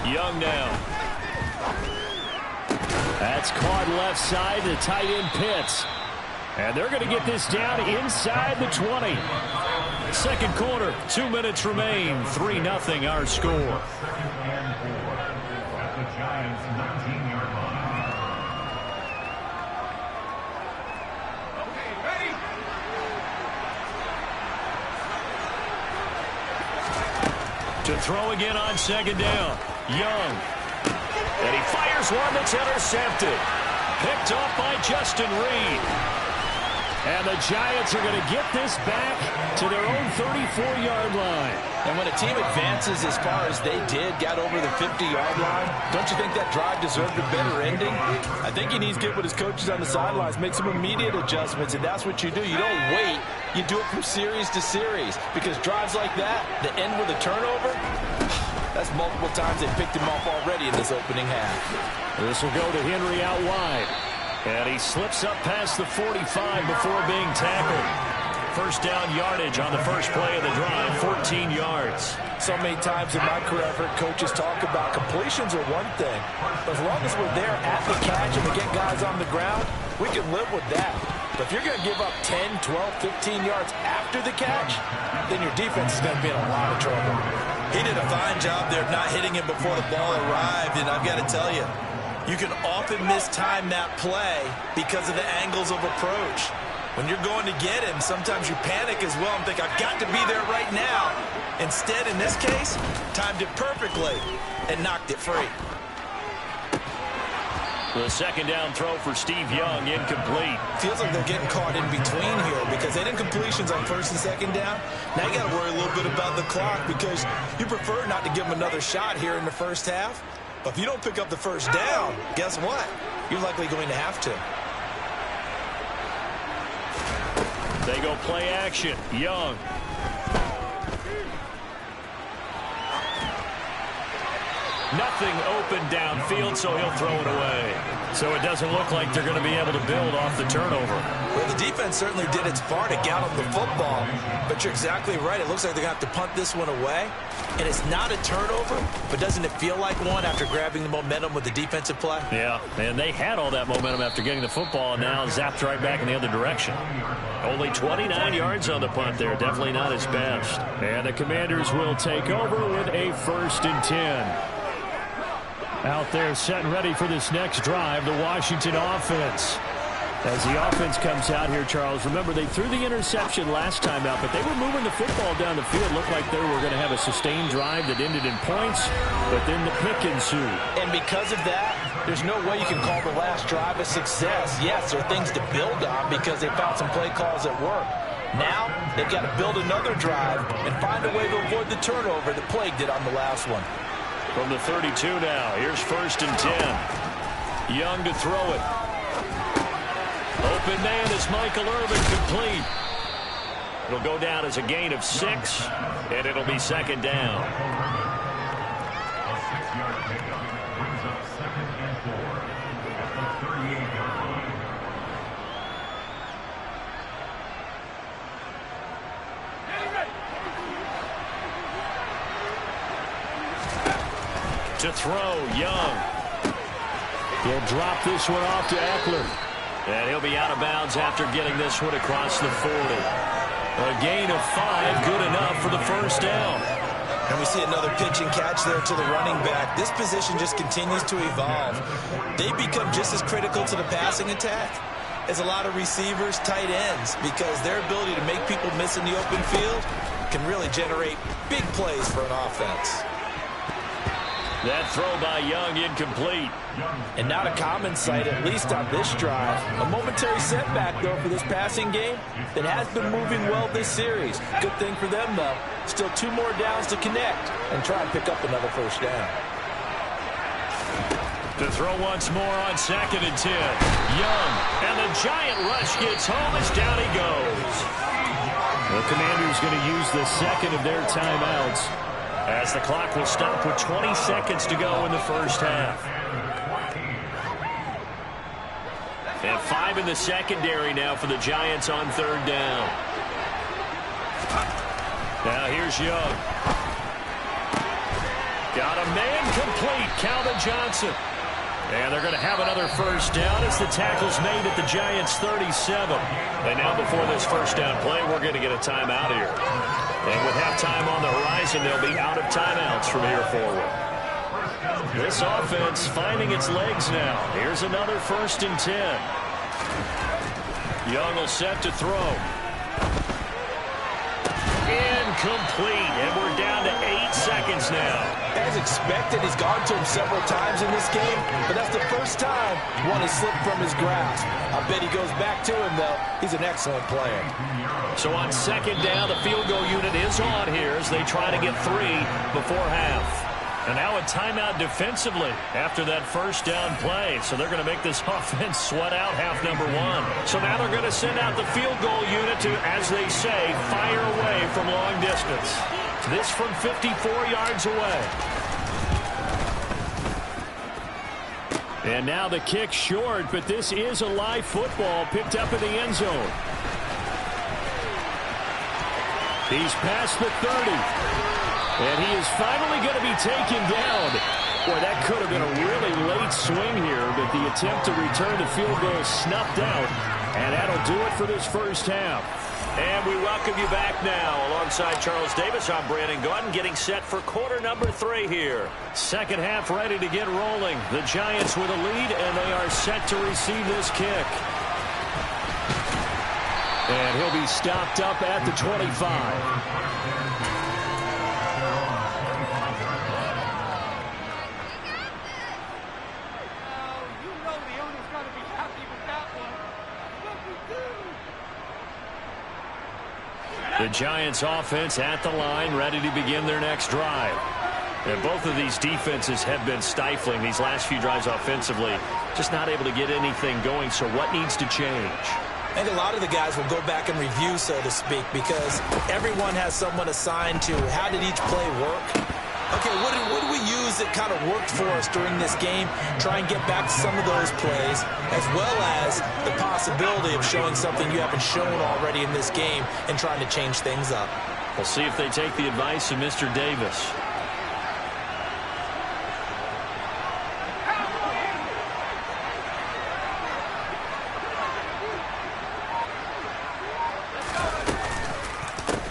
Young now. That's caught left side to tight end Pitts. And they're going to get this down inside the 20. Second quarter, 2 minutes remain. 3-0 our score. To throw again on second down. Young. And he fires one that's intercepted. Picked off by Justin Reed. And the Giants are going to get this back to their own 34-yard line. And when a team advances as far as they did, got over the 50-yard line, don't you think that drive deserved a better ending? I think he needs to get with his coaches on the sidelines, make some immediate adjustments, and that's what you do. You don't wait. You do it from series to series, because drives like that, that end with a turnover, that's multiple times they picked him off already in this opening half. This will go to Henry out wide. And he slips up past the 45 before being tackled. First down yardage on the first play of the drive, 14 yards. So many times in my career, I've heard coaches talk about completions are one thing. But as long as we're there at the catch and we get guys on the ground, we can live with that. But if you're going to give up 10, 12, 15 yards after the catch, then your defense is going to be in a lot of trouble. He did a fine job there of not hitting him before the ball arrived, and I've got to tell you, you can often mistime that play because of the angles of approach. When you're going to get him, sometimes you panic as well and think, I've got to be there right now. Instead, in this case, timed it perfectly and knocked it free. The second down throw for Steve Young, incomplete. Feels like they're getting caught in between here because they didn't completions on first and second down. Now you got to worry a little bit about the clock because you prefer not to give them another shot here in the first half. But if you don't pick up the first down, guess what? You're likely going to have to. They go play action. Young. Nothing open downfield, so he'll throw it away. So it doesn't look like they're going to be able to build off the turnover. Well, the defense certainly did its part to gallop the football, but you're exactly right. It looks like they're going to have to punt this one away. And it's not a turnover, but doesn't it feel like one after grabbing the momentum with the defensive play? Yeah, and they had all that momentum after getting the football, and now zapped right back in the other direction. Only 29 yards on the punt there. Definitely not his best. And the Commanders will take over with a 1st and 10. Out there set and ready for this next drive, the Washington offense. As the offense comes out here, Charles, remember they threw the interception last time out, but they were moving the football down the field. Looked like they were going to have a sustained drive that ended in points, but then the pick ensued. And because of that, there's no way you can call the last drive a success. Yes, there are things to build on because they found some play calls that work. Now, they've got to build another drive and find a way to avoid the turnover that plagued it on the last one. From the 32 now, here's 1st and 10. Young to throw it. Open man is Michael Irvin, complete. It'll go down as a gain of 6, and it'll be 2nd down. To throw, Young. He'll drop this one off to Eckler. And he'll be out of bounds after getting this one across the 40. A gain of 5, good enough for the 1st down. And we see another pitch and catch there to the running back. This position just continues to evolve. They become just as critical to the passing attack as a lot of receivers, tight ends, because their ability to make people miss in the open field can really generate big plays for an offense. That throw by Young incomplete. And not a common sight, at least on this drive. A momentary setback, though, for this passing game that has been moving well this series. Good thing for them, though. Still 2 more downs to connect and try and pick up another 1st down. To throw once more on 2nd and 10. Young, and the giant rush gets home as down he goes. The Commanders going to use the 2nd of their timeouts, as the clock will stop with 20 seconds to go in the 1st half. And 5 in the secondary now for the Giants on 3rd down. Now here's Young. Got a man complete, Calvin Johnson. And they're going to have another 1st down as the tackle's made at the Giants' 37. And now before this 1st down play, we're going to get a timeout here. And with halftime on the horizon, they'll be out of timeouts from here forward. This offense finding its legs now. Here's another 1st and 10. Young will set to throw. Incomplete, and we're down to 8 seconds now. As expected, he's gone to him several times in this game, but that's the first time one has slipped from his grasp. I bet he goes back to him, though. He's an excellent player. So on 2nd down, the field goal unit is on here as they try to get 3 before half. And now a timeout defensively after that 1st down play. So they're going to make this offense sweat out half number 1. So now they're going to send out the field goal unit to, as they say, fire away from long distance. This from 54 yards away. And now the kick short, but this is a live football picked up in the end zone. He's past the 30. And he is finally going to be taken down. Boy, that could have been a really late swing here, but the attempt to return the field goal snuffed out. And that'll do it for this first half. And we welcome you back now. Alongside Charles Davis, I'm Brandon Gaudin, getting set for quarter number 3 here. Second half ready to get rolling. The Giants with a lead, and they are set to receive this kick. And he'll be stopped up at the 25. The Giants offense at the line, ready to begin their next drive. And both of these defenses have been stifling these last few drives offensively. Just not able to get anything going, so what needs to change? I think a lot of the guys will go back and review, so to speak, because everyone has someone assigned to how did each play work. Okay, what did we use that kind of worked for us during this game? Try and get back to some of those plays, as well as the possibility of showing something you haven't shown already in this game and trying to change things up. We'll see if they take the advice of Mr. Davis.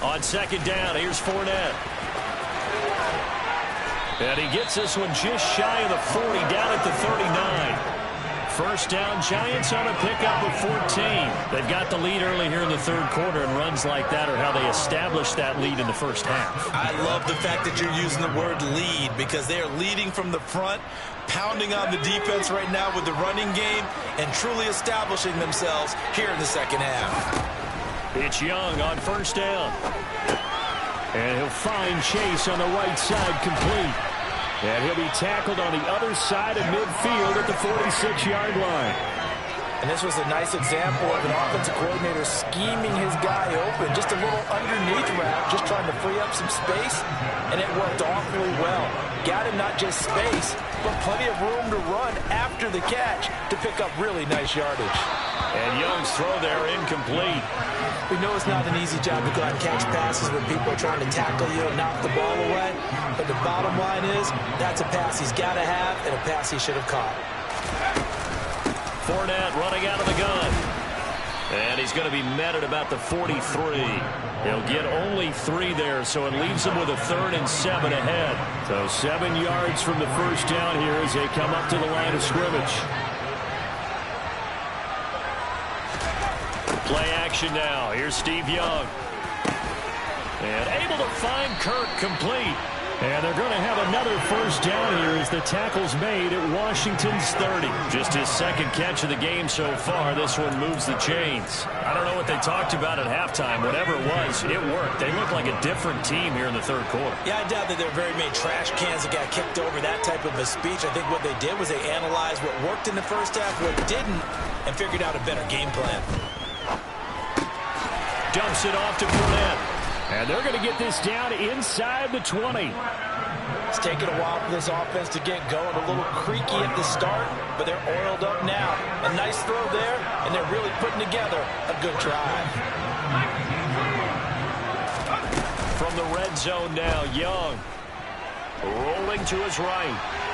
On second down, here's Fournette. And he gets this one just shy of the 40, down at the 39. First down, Giants on a pickup of 14. They've got the lead early here in the third quarter, and runs like that are how they establish that lead in the first half. I love the fact that you're using the word lead, because they are leading from the front, pounding on the defense right now with the running game, and truly establishing themselves here in the second half. It's Young on first down. And he'll find Chase on the right side, complete. And he'll be tackled on the other side of midfield at the 46-yard line. And this was a nice example of an offensive coordinator scheming his guy open. Just a little underneath route, just trying to free up some space. And it worked awfully well. Got him not just space, but plenty of room to run after the catch to pick up really nice yardage. And Young's throw there incomplete. We know it's not an easy job to go out and catch passes when people are trying to tackle you and knock the ball away. But the bottom line is, that's a pass he's got to have and a pass he should have caught. Fournette running out of the gun. And he's going to be met at about the 43. He'll get only 3 there, so it leaves him with a 3rd and 7 ahead. So 7 yards from the first down here as they come up to the line of scrimmage. Play action now. Here's Steve Young. And able to find Kirk, complete. And they're going to have another first down here as the tackle's made at Washington's 30. Just his second catch of the game so far. This one moves the chains. I don't know what they talked about at halftime. Whatever it was, it worked. They look like a different team here in the third quarter. Yeah, I doubt that there are very many trash cans that got kicked over, that type of a speech. I think what they did was they analyzed what worked in the first half, what didn't, and figured out a better game plan. Dumps it off to Fournette. And they're going to get this down inside the 20. It's taken a while for this offense to get going. A little creaky at the start, but they're oiled up now. A nice throw there, and they're really putting together a good drive. From the red zone now, Young rolling to his right.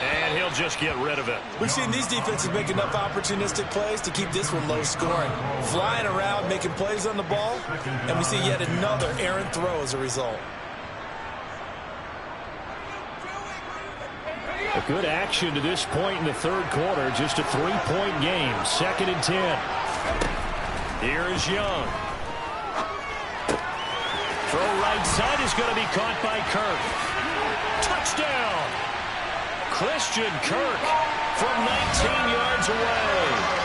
And he'll just get rid of it. We've seen these defenses make enough opportunistic plays to keep this one low scoring. Flying around, making plays on the ball, and we see yet another errant throw as a result. A good action to this point in the third quarter. Just a 3-point game. 2nd and 10. Here is Young. Throw right side is going to be caught by Kirk. Touchdown! Christian Kirk from 19 yards away.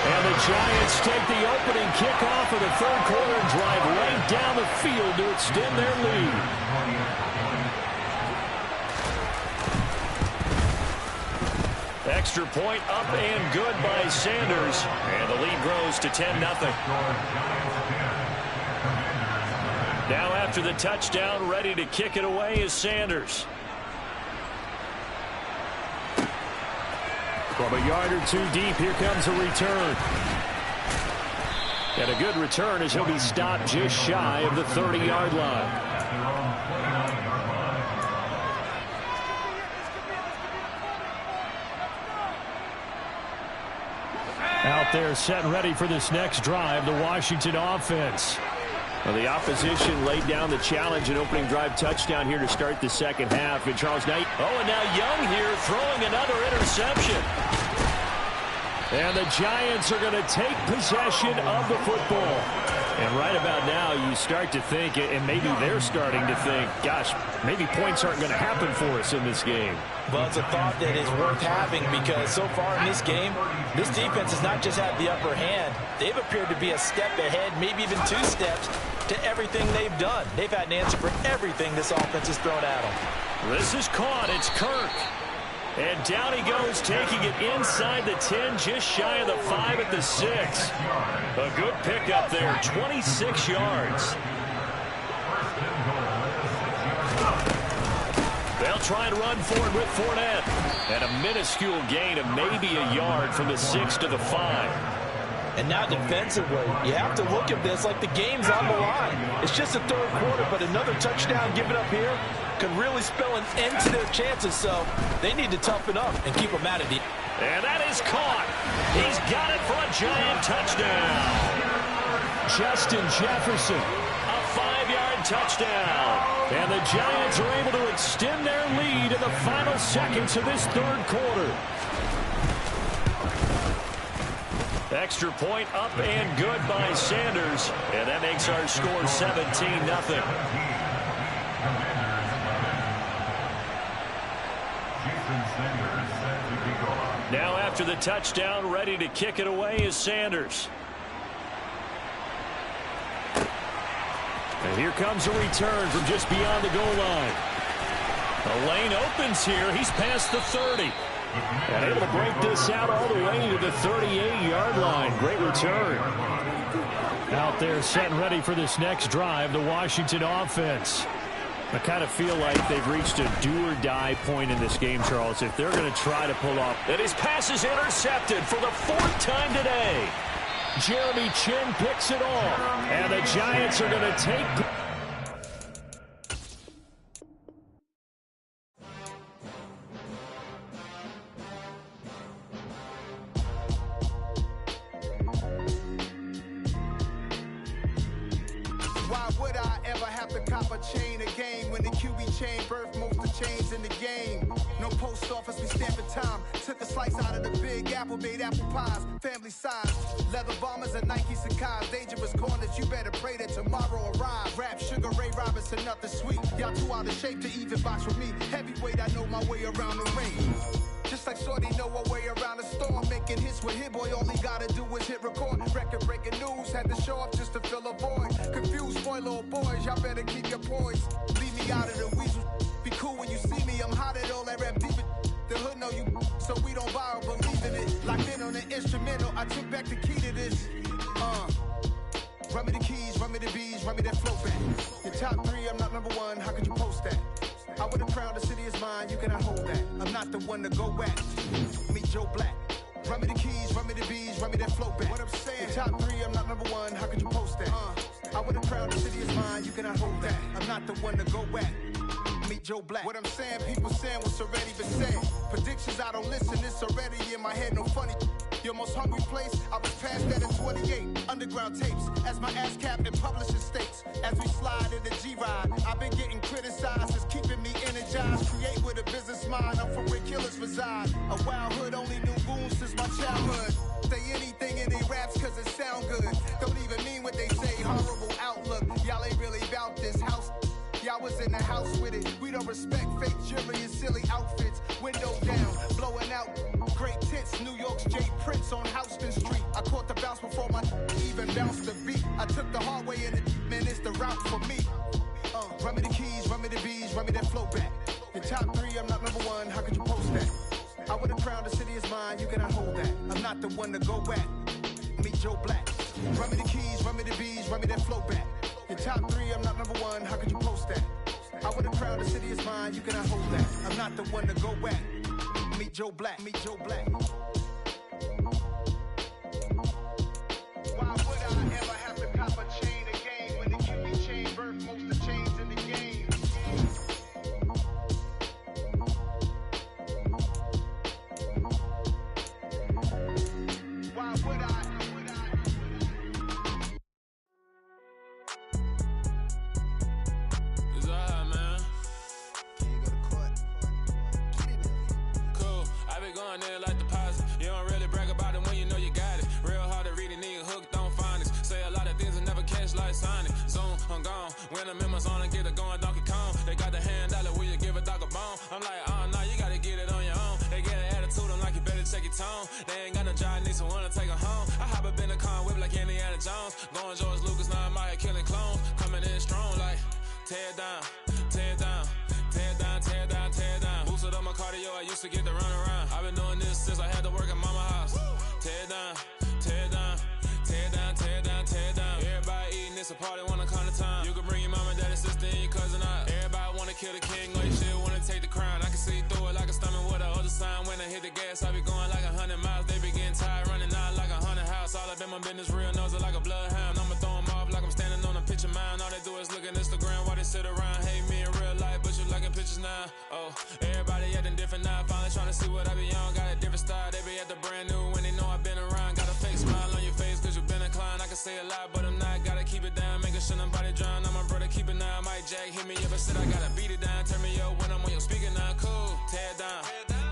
And the Giants take the opening kickoff of the third quarter and drive right down the field to extend their lead. Extra point up and good by Sanders. And the lead grows to 10-0. Now after the touchdown, ready to kick it away is Sanders. From a yard or two deep, here comes a return. And a good return as he'll be stopped just shy of the 30-yard line. Out there set and ready for this next drive, the Washington offense. Well, the opposition laid down the challenge and opening drive touchdown here to start the second half. And Charles Knight. Oh, and now Young here throwing another interception. And the Giants are going to take possession of the football. And right about now, you start to think, and maybe they're starting to think, gosh, maybe points aren't going to happen for us in this game. Well, it's a thought that is worth having because so far in this game, this defense has not just had the upper hand. They've appeared to be a step ahead, maybe even 2 steps, to everything they've done. They've had an answer for everything this offense has thrown at them. This is caught. It's Kirk. And down he goes, taking it inside the 10, just shy of the 5 at the 6. A good pickup there, 26 yards. They'll try and run forward with Fournette. And a minuscule gain of maybe a yard from the 6 to the 5. And now defensively, you have to look at this like the game's on the line. It's just the 3rd quarter, but another touchdown given up here could really spell an end to their chances, so they need to toughen up and keep them out of the... And that is caught. He's got it for a Giant touchdown. Justin Jefferson, a 5-yard touchdown. And the Giants are able to extend their lead in the final seconds of this 3rd quarter. Extra point up and good by Sanders. And that makes our score 17-0. Now after the touchdown, ready to kick it away is Sanders. And here comes a return from just beyond the goal line. The lane opens here. He's past the 30. And able to break this out all the way to the 38-yard line. Great return. Out there set and ready for this next drive, the Washington offense. I kind of feel like they've reached a do-or-die point in this game, Charles, if they're going to try to pull off. And his pass is intercepted for the 4th time today. Jeremy Chin picks it off. And the Giants are going to take... Why would I ever have to cop a chain a game when the QB chain birthed most of the chains in the game? No post office, we stamping time. Took a slice out of the big apple, made apple pies, family size. Leather bombers and Nike Sacai's. Dangerous corners, you better pray that tomorrow arrive. Rap, Sugar Ray Robinson, nothing sweet. Y'all too out of shape to even box with me. Heavyweight, I know my way around the ring. Just like Shorty know her way around the storm. Making hits with Hit Boy, all he gotta do is hit record. Record-breaking news, had to show up just to fill a void. Confused, spoiled little boys, y'all better keep your poise. Leave me out of the weasel. Be cool when you see me, I'm hot at all that rap deep. The hood know you, so we don't borrow, believe in it. Locked in on the instrumental, I took back the key to this. Run me the keys, run me the bees, run me that flow back. Your top 3, I'm not number 1, how could you post that? I would have crowned the city is mine, you cannot hold that. I'm not the one to go back. Meet Joe Black. Run me the keys, run me the bees, run me that flow back. What I'm saying, your top 3, I'm not number 1, how could you post that? I would have crowned the city is mine, you cannot hold that. I'm not the one to go back. Meet Joe Black. What I'm saying, people saying what's already been said. Predictions, I don't listen, it's already in my head, no funny. Your most hungry place, I was past that at 28. Underground tapes, as my ass capped in publishing states. As we slide in the G-Ride, I've been getting criticized, it's keeping me energized. Create with a business mind, I'm from where killers reside. A wild hood, only knew goons since my childhood. Say anything in they raps cause it sound good. Don't even mean what they say, horrible outlook. Y'all ain't really about this house. Y'all was in the house with it. We don't respect fake jewelry and silly outfits. Window down, blowing out. Great tits, New York's J. Prince on Houston Street. I caught the bounce before my even bounced the beat. I took the hard way in it, man, it's the route for me. Run me the keys, run me the bees, run me that flow back. Your top 3, I'm not number 1, how could you post that? I would have crowned the city is mine, you cannot hold that. I'm not the one to go back. Meet Joe Black. Run me the keys, run me the bees, run me that flow back. Your top 3, I'm not number 1, how could you post that? I would have crowned the city is mine, you cannot hold that. I'm not the one to go back. Meet Joe Black. Meet Joe Black. Why would I ever have to cop a chain again when the QB chain birth most of the chains in the game? Why would I? It's alright, man. Can you go to court? Get it in. Cool. I been going there like deposit. You don't really brag about it when you know you got it. Real hard to read it, nigga hooked on phonics. Say a lot of things and never catch like Sonic. Zoom, I'm gone. When the members on and get it going Donkey Kong. They got the hand dollar, will you give a dog a bone? I'm like, oh no, you gotta get it on your own. They get an attitude, I'm like, you better check your tone. They ain't got no job, need someone to take her home. I hop up in the car, whip like Indiana Jones. Going George Lucas, now I'm out here killing clones. Coming in strong like, tear down, tear down, tear down, tear down, tear down. Boosted up my cardio, I used to get to run around. I've been doing this since I had to work at mama house. Tear down, tear down, tear down, tear down, tear down. Everybody eating, it's a party, wanna come to time. You can bring your mama, daddy, sister, and your cousin out. Everybody wanna kill the king, like shit, wanna take the crown. I can see through it like a stomach with a other sign. When I hit the gas, I be going like 100 miles. They be getting tired, running out like 100 house. All up in my business, real nose like a bloodhound. I'ma throw 'em off like I'm standing on a picture mound. All they do is look at Instagram while they sit around. Hate me in real life, but you liking pictures now. Oh, everybody acting different now. Finally trying to see what I be on. Got a different style, they be at the brand new when they know I've been around. Got a fake smile on your face cause you been inclined. I can say a lot, but I'm not. Gotta keep it down, making sure nobody drown. I'm my brother, keep it now. Mike Jack hit me up and said I gotta beat it down. Turn me up when I'm on your speaker now. Cool, tear down,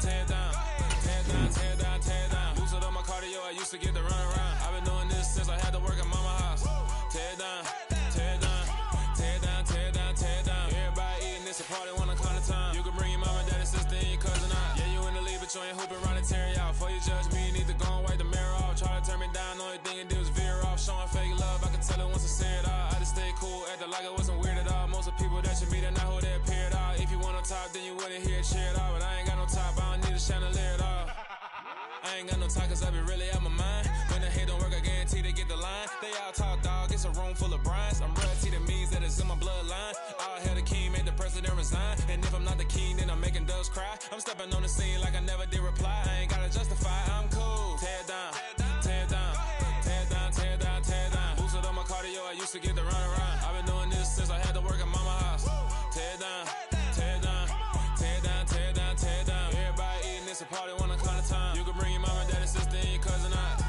tear down, tear down, tear down, tear down. Boosted up my cardio, I used to get to run around. I've been doing this since I had to work at mama house. Tear down, tear down, tear down, tear down, tear down. Everybody eating, it's a party, wanna come to time. You can bring your mama, daddy, sister, and your cousin out. Yeah, you in the league, but you ain't hooping around and tear out. Before you judge me, you need to go and wipe the mirror off. Try to turn me down, only thing you do is veer off. Showing fake love, I can tell it once I say it all. I just stay cool, acting like I wasn't weird at all. Most of the people that you meet are not who they appear at all. If you want on top, then you wouldn't hear it cheer at all. But I ain't got no top, I don't need a chandelier at all. I ain't got no talk cause I be really out my mind. When the hate don't work, I guarantee they get the line. They all talk dog, it's a room full of Bryans. I'm royalty, that means that it's in my bloodline. All hail the king, made the president resign. And if I'm not the king, then I'm making doves cry. I'm stepping on the scene like I never did reply. I ain't gotta justify, I'm cool. Tear down, tear down, tear down, tear down, tear down. Boosted up my cardio, I used to get to run around. I've been doing this since I had to work at mama house. Tear down, tear down, tear down, tear down, tear down. Everybody eating, it's a party, wanna come to time. You can bring your mama, daddy, sister, and your cousin out.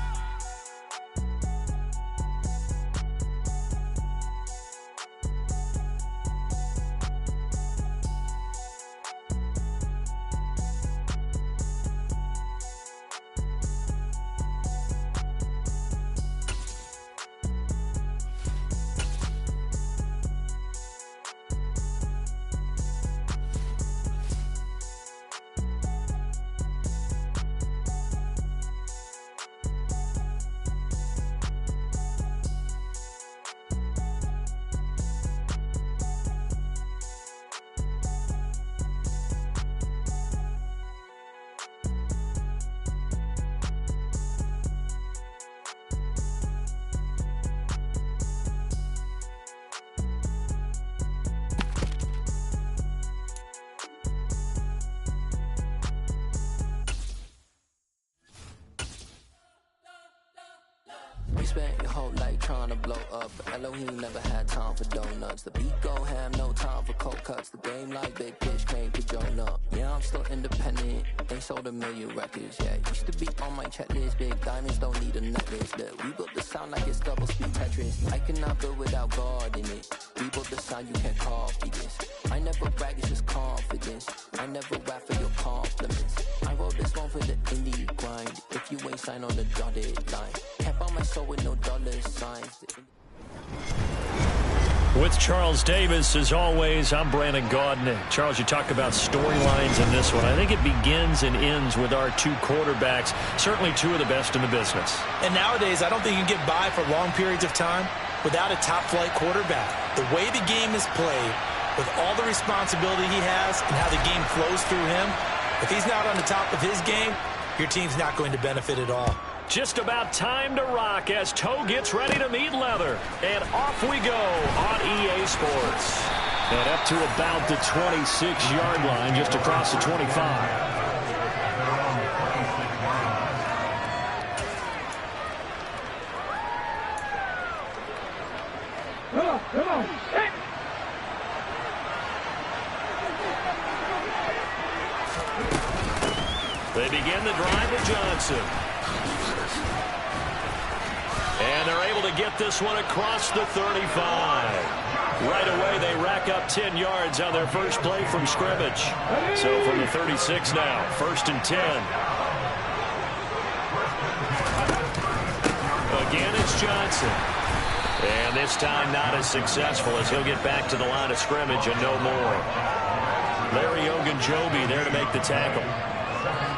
You spent your whole life trying to blow up, but Elohim never had time for donuts. The beat go ham, no time for cold cuts. The game like Big Pitch came to join up. Yeah, I'm still independent. They sold 1 million records. Yeah, used to be on my checklist. Big diamonds don't need a necklace. Look, we built the sound like it's double speed Tetris. I cannot build without God in it. We built the sound, you can't copy this. I never brag, it's just confidence. I never rap for your compliments. I wrote this one for the indie grind. If you ain't signed on the dotted line, can't buy my soul with no dollar signs. With Charles Davis, as always, I'm Brandon Gaudin. Charles, you talk about storylines in this one. I think it begins and ends with our two quarterbacks, certainly two of the best in the business. And nowadays, I don't think you can get by for long periods of time without a top-flight quarterback. The way the game is played, with all the responsibility he has and how the game flows through him, if he's not on the top of his game, your team's not going to benefit at all. Just about time to rock as Toe gets ready to meet leather. And off we go on EA Sports. And up to about the 26-yard line, just across the 25. They begin the drive with Johnson. And they're able to get this one across the 35. Right away, they rack up 10 yards on their first play from scrimmage. So from the 36 now, 1st and 10. Again, it's Johnson. And this time not as successful as he'll get back to the line of scrimmage and no more. Larry Ogunjobi there to make the tackle.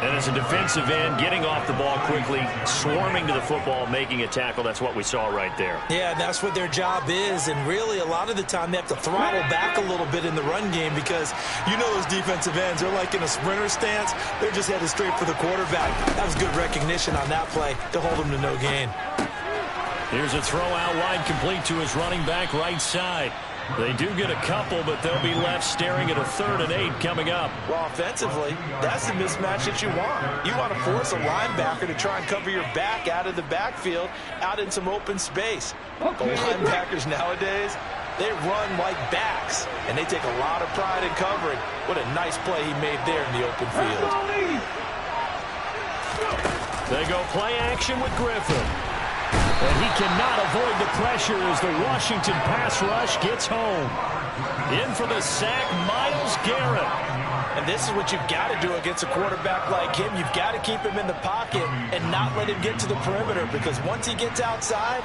And as a defensive end, getting off the ball quickly, swarming to the football, making a tackle, that's what we saw right there. Yeah, that's what their job is. And really, a lot of the time, they have to throttle back a little bit in the run game because you know those defensive ends, they're like in a sprinter stance. They're just headed straight for the quarterback. That was good recognition on that play to hold them to no gain. Here's a throw out wide, complete to his running back right side. They do get a couple, but they'll be left staring at a 3rd and 8 coming up. Well, offensively, that's the mismatch that you want. You want to force a linebacker to try and cover your back out of the backfield, out in some open space. The linebackers nowadays, they run like backs, and they take a lot of pride in covering. What a nice play he made there in the open field. They go play action with Griffin. And he cannot avoid the pressure as the Washington pass rush gets home. In for the sack, Myles Garrett. And this is what you've got to do against a quarterback like him. You've got to keep him in the pocket and not let him get to the perimeter, because once he gets outside,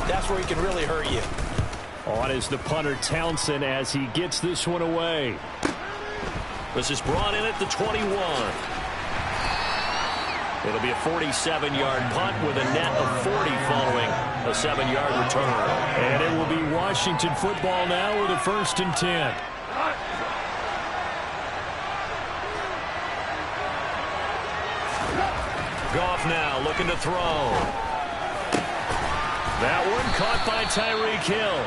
that's where he can really hurt you. On is the punter Townsend as he gets this one away. This is brought in at the 21. It'll be a 47-yard punt with a net of 40 following a 7-yard return. And it will be Washington football now with a 1st and 10. Goff now looking to throw. That one caught by Tyreek Hill.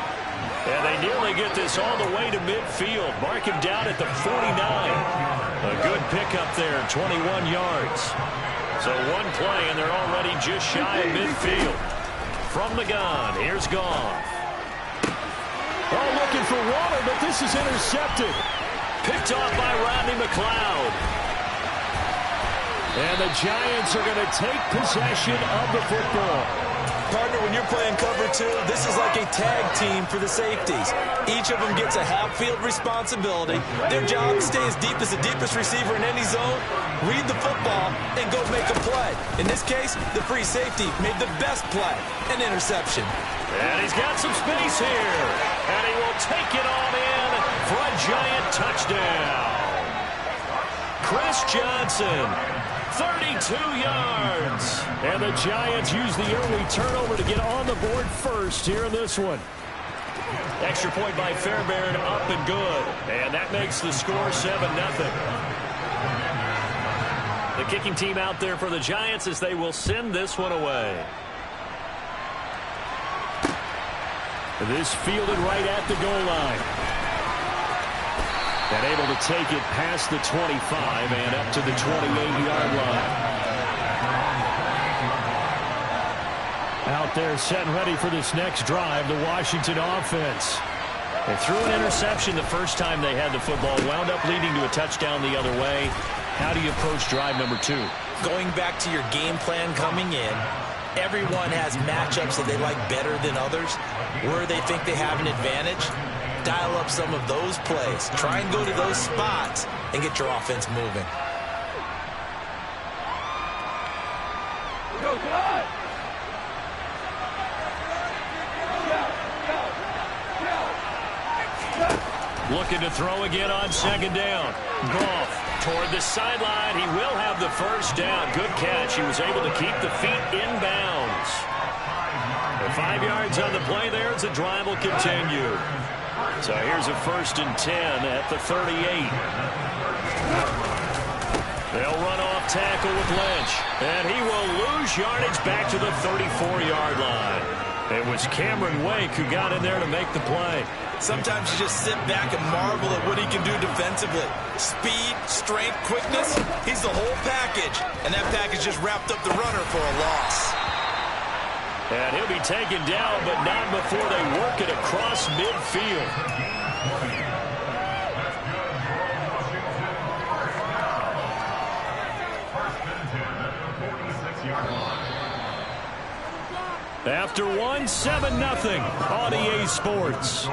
And they nearly get this all the way to midfield. Mark him down at the 49. A good pickup there, 21 yards. So one play, and they're already just shy of midfield. From the gun, here's Goff. Oh, looking for water, but this is intercepted. Picked off by Rodney McLeod. And the Giants are going to take possession of the football. Partner, when you're playing cover 2, this is like a tag team for the safeties. Each of them gets a half-field responsibility. Their job, stay as deep as the deepest receiver in any zone, read the football, and go make a play. In this case, the free safety made the best play, an interception. And he's got some space here. And he will take it on in for a Giant touchdown. Chris Johnson, 32 yards. And the Giants use the early turnover to get on the board first here in this one. Extra point by Fairbairn, up and good. And that makes the score 7-0. The kicking team out there for the Giants as they will send this one away. This fielded right at the goal line. And able to take it past the 25 and up to the 28-yard line. Out there set and ready for this next drive, the Washington offense. They threw an interception the first time they had the football, wound up leading to a touchdown the other way. How do you approach drive number 2? Going back to your game plan coming in, everyone has matchups that they like better than others, where they think they have an advantage. Dial up some of those plays. Try and go to those spots and get your offense moving. Looking to throw again on 2nd down. Goff toward the sideline. He will have the first down. Good catch. He was able to keep the feet inbounds. 5 yards on the play there as the drive will continue. So here's a 1st and 10 at the 38. They'll run off tackle with Lynch. And he will lose yardage back to the 34-yard line. It was Cameron Wake who got in there to make the play. Sometimes you just sit back and marvel at what he can do defensively. Speed, strength, quickness, he's the whole package. And that package just wrapped up the runner for a loss. And he'll be taken down, but not before they work it across midfield. After 7-0 on EA Sports.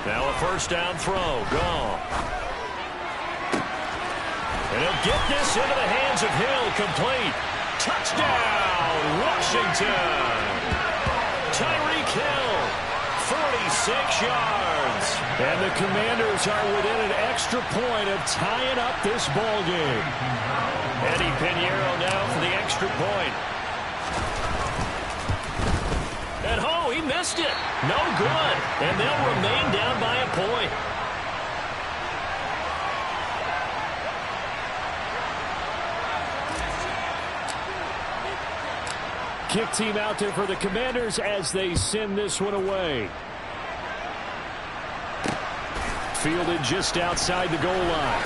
Now a first down throw, gone. And he'll get this into the hands of Hill, complete. Touchdown, Washington. Tyreek Hill, 46 yards. And the Commanders are within an extra point of tying up this ball game. Eddie Pinheiro now for the extra point. And he missed it. No good. And they'll remain down by a point. Kick team out there for the Commanders as they send this one away. Fielded just outside the goal line.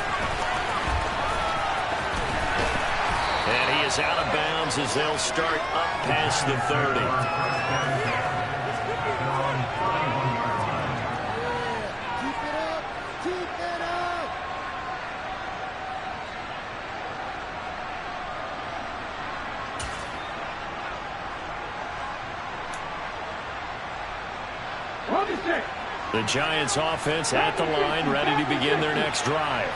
And he is out of bounds as they'll start up past the 30. The Giants offense at the line, ready to begin their next drive.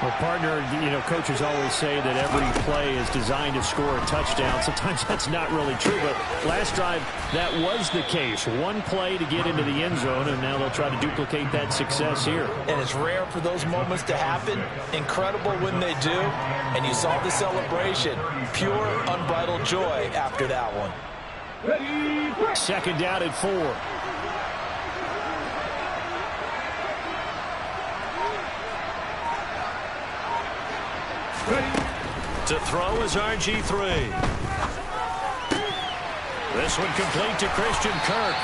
Well, partner, coaches always say that every play is designed to score a touchdown. Sometimes that's not really true, but last drive, that was the case. One play to get into the end zone, and now they'll try to duplicate that success here. And it's rare for those moments to happen. Incredible when they do. And you saw the celebration. Pure, unbridled joy after that one. Second down at 4. To throw is RG3. This one complete to Christian Kirk.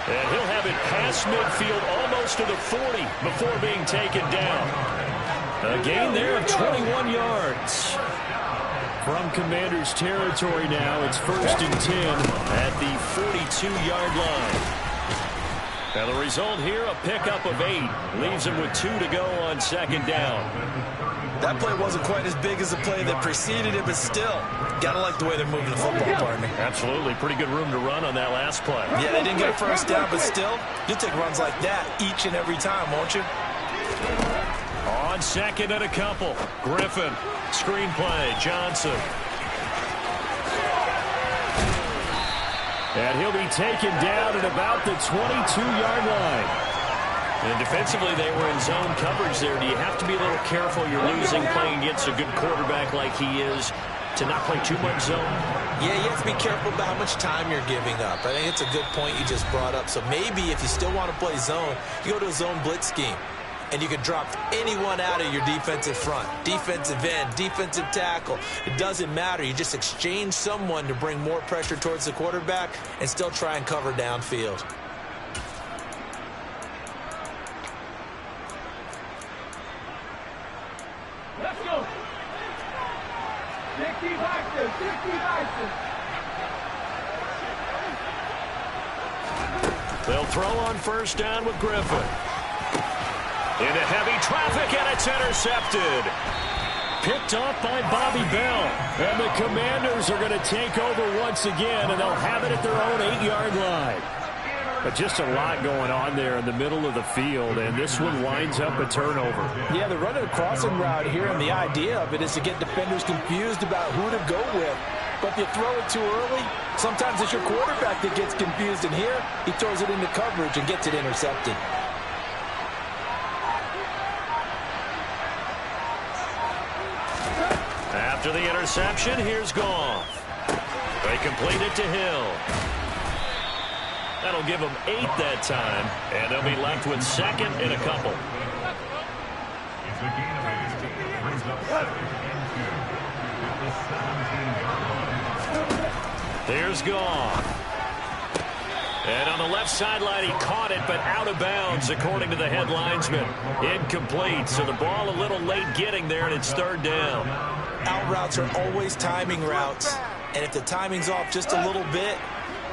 And he'll have it past midfield almost to the 40 before being taken down. A gain there of 21 yards. From Commanders territory now, it's 1st and 10 at the 42-yard line. Now the result here, a pickup of 8. Leaves him with 2 to go on second down. That play wasn't quite as big as the play that preceded it, but still, gotta like the way they're moving the football, partner. Absolutely. Pretty good room to run on that last play. Yeah, they didn't get a first down, but still, you'll take runs like that each and every time, won't you? On second and a couple. Griffin. Screenplay. Johnson. And he'll be taken down at about the 22-yard line. And defensively, they were in zone coverage there. Do you have to be a little careful? You're losing playing against a good quarterback like he is to not play too much zone? Yeah, you have to be careful about how much time you're giving up. I think it's a good point you just brought up. So maybe if you still want to play zone, you go to a zone blitz scheme. And you can drop anyone out of your defensive front. Defensive end, defensive tackle. It doesn't matter. You just exchange someone to bring more pressure towards the quarterback and still try and cover downfield. Let's go. 60 boxes, 60 boxes. They'll throw on first down with Griffin. Into heavy traffic, and it's intercepted. Picked off by Bobby Bell. And the Commanders are going to take over once again, and they'll have it at their own 8-yard line. But just a lot going on there in the middle of the field, and this one winds up a turnover. Yeah, they're running a crossing route here, and the idea of it is to get defenders confused about who to go with. But if you throw it too early, sometimes it's your quarterback that gets confused, and here he throws it into coverage and gets it intercepted. After the interception, here's Goff. They complete it to Hill. That'll give them 8 that time, and they'll be left with second and a couple. Here's Goff. And on the left sideline, he caught it, but out of bounds, according to the head linesman. Incomplete, so the ball a little late getting there, and it's third down. Out routes are always timing routes, and if the timing's off just a little bit,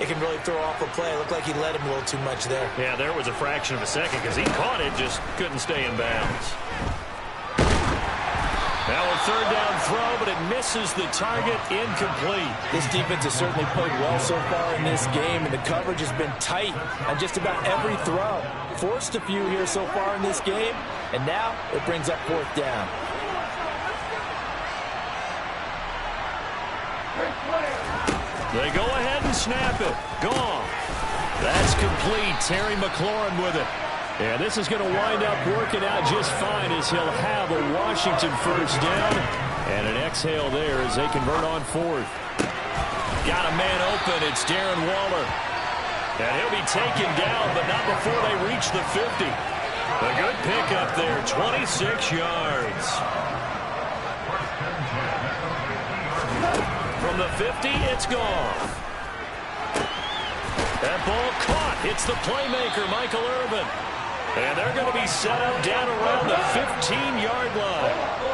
it can really throw off a play. It looked like he led him a little too much there. Yeah, there was a fraction of a second because he caught it, just couldn't stay in bounds. Now a third down throw, but it misses the target, incomplete. This defense has certainly played well so far in this game, and the coverage has been tight on just about every throw. Forced a few here so far in this game, and now it brings up fourth down. They go ahead and snap it. Gone. That's complete. Terry McLaurin with it. And this is going to wind up working out just fine as he'll have a Washington first down. And an exhale there as they convert on fourth. Got a man open. It's Darren Waller. And he'll be taken down, but not before they reach the 50. A good pickup there, 26 yards. From the 50, it's gone. That ball caught. It's the playmaker, Michael Irvin. And they're going to be set up down around the 15-yard line.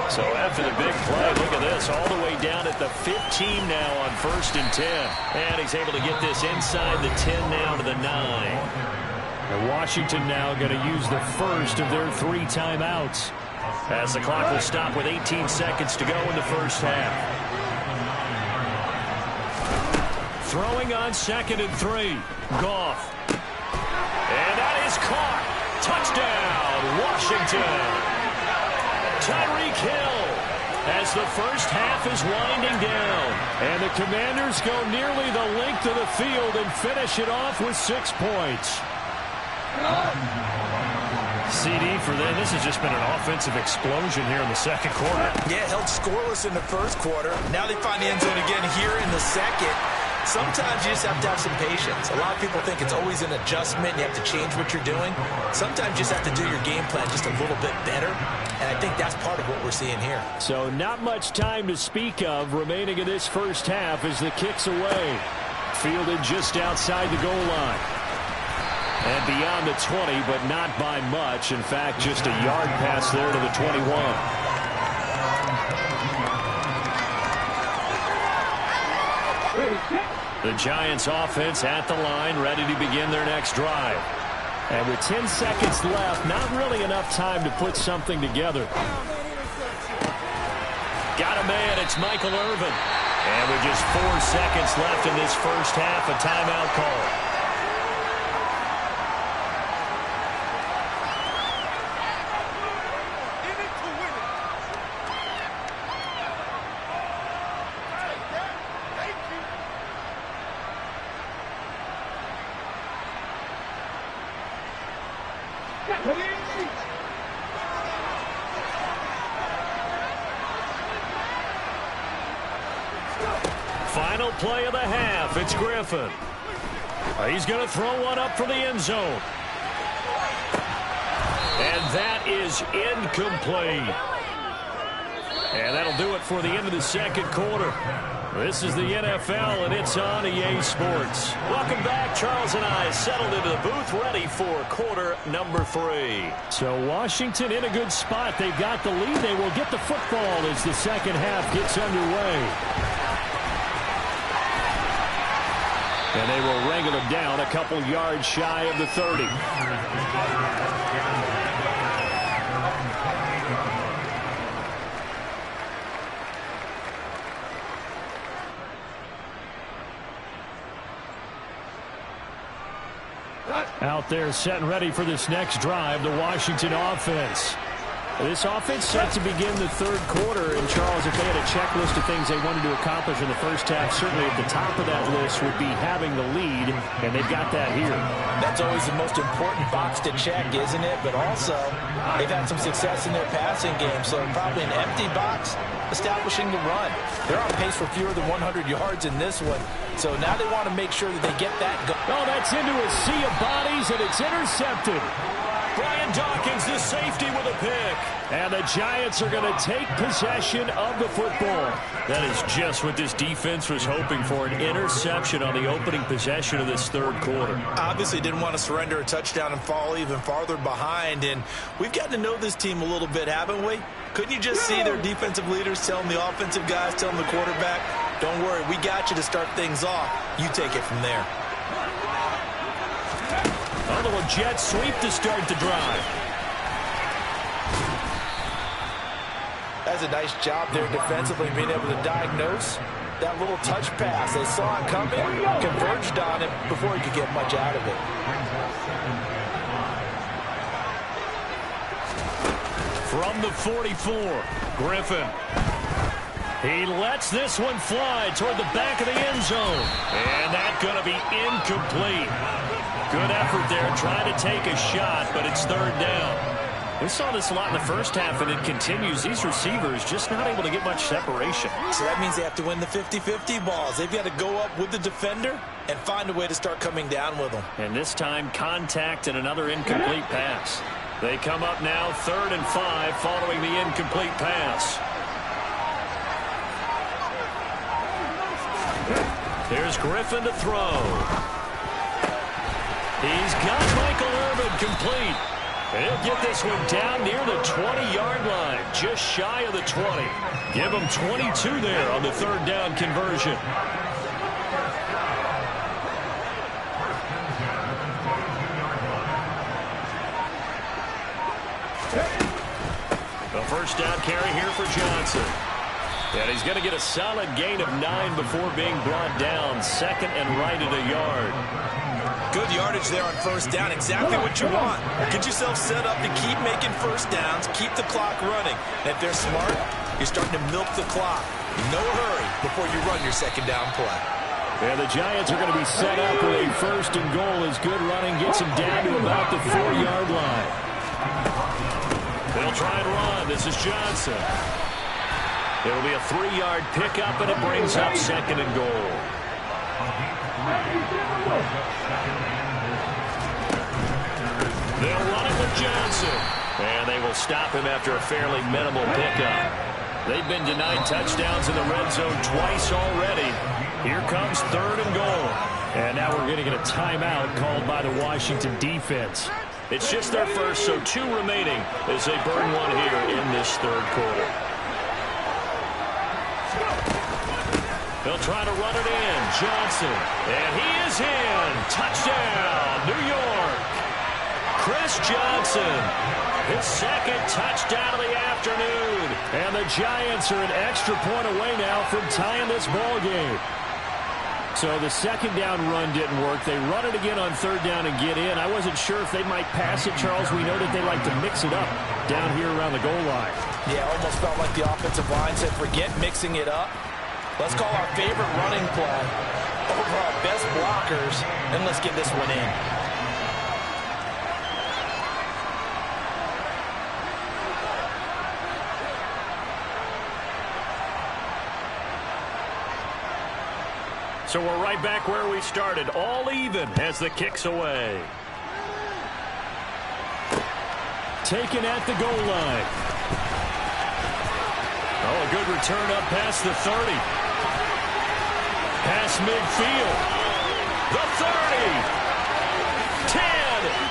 So after the big play, look at this, all the way down at the 15 now on 1st and 10. And he's able to get this inside the 10 now to the 9. And Washington now going to use the first of their 3 timeouts, as the clock will stop with 18 seconds to go in the first half. Throwing on 2nd and 3. Goff. And that is caught. Touchdown, Washington. Tyreek Hill as the first half is winding down. And the Commanders go nearly the length of the field and finish it off with 6 points. CD for them. This has just been an offensive explosion here in the second quarter. Yeah, held scoreless in the first quarter. Now they find the end zone again here in the second. Sometimes you just have to have some patience. A lot of people think it's always an adjustment. You have to change what you're doing. Sometimes you just have to do your game plan just a little bit better. And I think that's part of what we're seeing here. So not much time to speak of remaining in this first half as the kick's away. Fielded just outside the goal line. And beyond the 20, but not by much. In fact, just a yard pass there to the 21. The Giants offense at the line, ready to begin their next drive. And with 10 seconds left, not really enough time to put something together. Got a man, it's Michael Irvin. And with just 4 seconds left in this first half, a timeout call. Final play of the half. It's Griffin. He's going to throw one up for the end zone. And that is incomplete. And that'll do it for the end of the second quarter. This is the NFL, and it's on EA Sports. Welcome back. Charles and I settled into the booth, ready for quarter number 3. So Washington in a good spot. They've got the lead. They will get the football as the second half gets underway. And they will wrangle him down a couple yards shy of the 30. Out there set and ready for this next drive, the Washington offense. This offense set to begin the third quarter. And, Charles, if they had a checklist of things they wanted to accomplish in the first half, certainly at the top of that list would be having the lead, and they've got that here. That's always the most important box to check, isn't it? But also, they've had some success in their passing game, so probably an empty box establishing the run. They're on pace for fewer than 100 yards in this one, so now they want to make sure that they get that going. Oh, that's into a sea of bodies, and it's intercepted. Brian Dawkins, the safety, with a pick. And the Giants are going to take possession of the football. That is just what this defense was hoping for, an interception on the opening possession of this third quarter. Obviously didn't want to surrender a touchdown and fall even farther behind. And we've gotten to know this team a little bit, haven't we? Couldn't you just see their defensive leaders telling the offensive guys, telling the quarterback, don't worry, we got you to start things off. You take it from there. A little jet sweep to start the drive. That's a nice job there defensively, being able to diagnose that little touch pass. They saw it coming, converged on it before he could get much out of it. From the 44, Griffin. He lets this one fly toward the back of the end zone. And that's going to be incomplete. Good effort there, trying to take a shot, but it's third down. We saw this a lot in the first half, and it continues. These receivers just not able to get much separation. So that means they have to win the 50-50 balls. They've got to go up with the defender and find a way to start coming down with them. And this time, contact and another incomplete pass. They come up now 3rd and 5 following the incomplete pass. Here's Griffin to throw. He's got Michael Irvin complete. And he'll get this one down near the 20-yard line, just shy of the 20. Give him 22 there on the third down conversion. A first down carry here for Johnson. And he's going to get a solid gain of 9 before being brought down. 2nd and right at a yard. Good yardage there on first down. Exactly what you want. Get yourself set up to keep making first downs, keep the clock running. And if they're smart, you're starting to milk the clock. No hurry before you run your second down play. And the Giants are going to be set up with a 1st and goal as good running gets them down to about the 4-yard line. They'll try and run. This is Johnson. It'll be a 3-yard pickup, and it brings up 2nd and goal. They'll run it with Johnson. And they will stop him after a fairly minimal pickup. They've been denied touchdowns in the red zone twice already. Here comes 3rd and goal. And now we're going to get a timeout called by the Washington defense. It's just their first, so 2 remaining as they burn one here in this third quarter. They'll try to run it in. Johnson. And he is in. Touchdown, New York. Chris Johnson. His 2nd touchdown of the afternoon. And the Giants are an extra point away now from tying this ball game. So the 2nd down run didn't work. They run it again on 3rd down and get in. I wasn't sure if they might pass it, Charles. We know that they like to mix it up down here around the goal line. Yeah, almost felt like the offensive line said, forget mixing it up. Let's call our favorite running play over our best blockers, and let's get this one in. So we're right back where we started, all even as the kick's away. Taken at the goal line. Oh, a good return up past the 30. Past midfield. The 30. 10,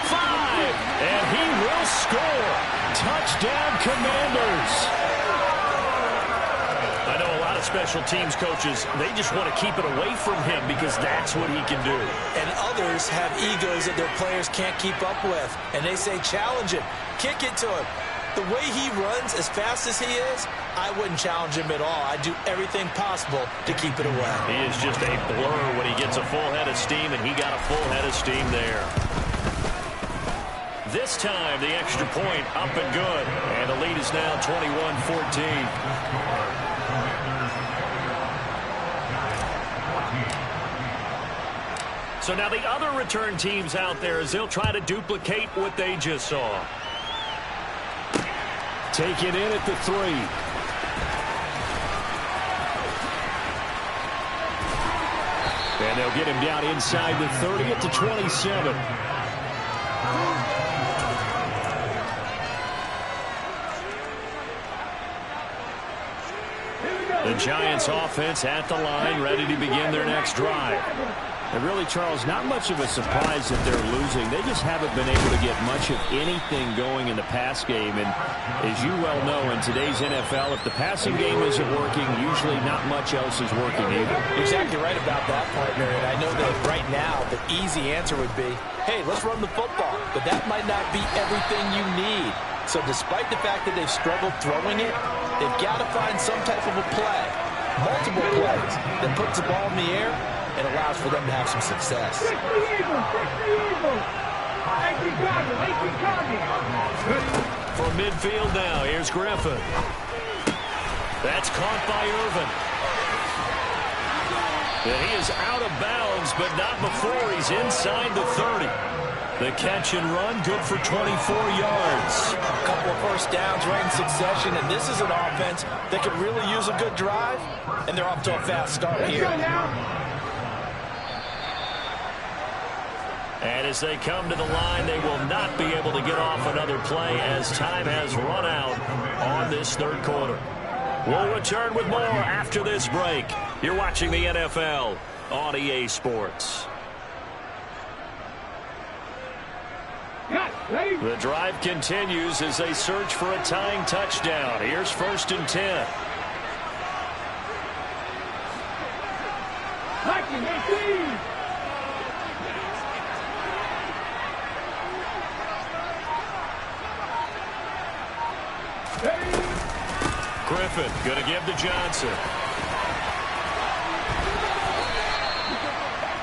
5, and he will score. Touchdown, Commanders. I know a lot of special teams coaches, they just want to keep it away from him because that's what he can do. And others have egos that their players can't keep up with. And they say, challenge him, kick it to him. The way he runs, as fast as he is, I wouldn't challenge him at all. I'd do everything possible to keep it away. He is just a blur when he gets a full head of steam, and he got a full head of steam there. This time, the extra point up and good. And the lead is now 21-14. So now the other return teams out there as they'll try to duplicate what they just saw. Taken in at the 3. And they'll get him down inside the 30 at the 27. The Giants offense at the line, ready to begin their next drive. And really, Charles, not much of a surprise that they're losing. They just haven't been able to get much of anything going in the pass game. And as you well know, in today's NFL, if the passing game isn't working, usually not much else is working either. Exactly right about that, partner. And I know that right now, the easy answer would be, hey, let's run the football. But that might not be everything you need. So despite the fact that they've struggled throwing it, they've got to find some type of a play, multiple plays, that puts the ball in the air and allows for them to have some success. From midfield now, here's Griffin. That's caught by Irvin. And he is out of bounds, but not before he's inside the 30. The catch and run, good for 24 yards. A couple of first downs right in succession, and this is an offense that could really use a good drive, and they're off to a fast start here. And as they come to the line, they will not be able to get off another play as time has run out on this third quarter. We'll return with more after this break. You're watching the NFL on EA Sports. The drive continues as they search for a tying touchdown. Here's 1st and 10. Griffin going to give to Johnson.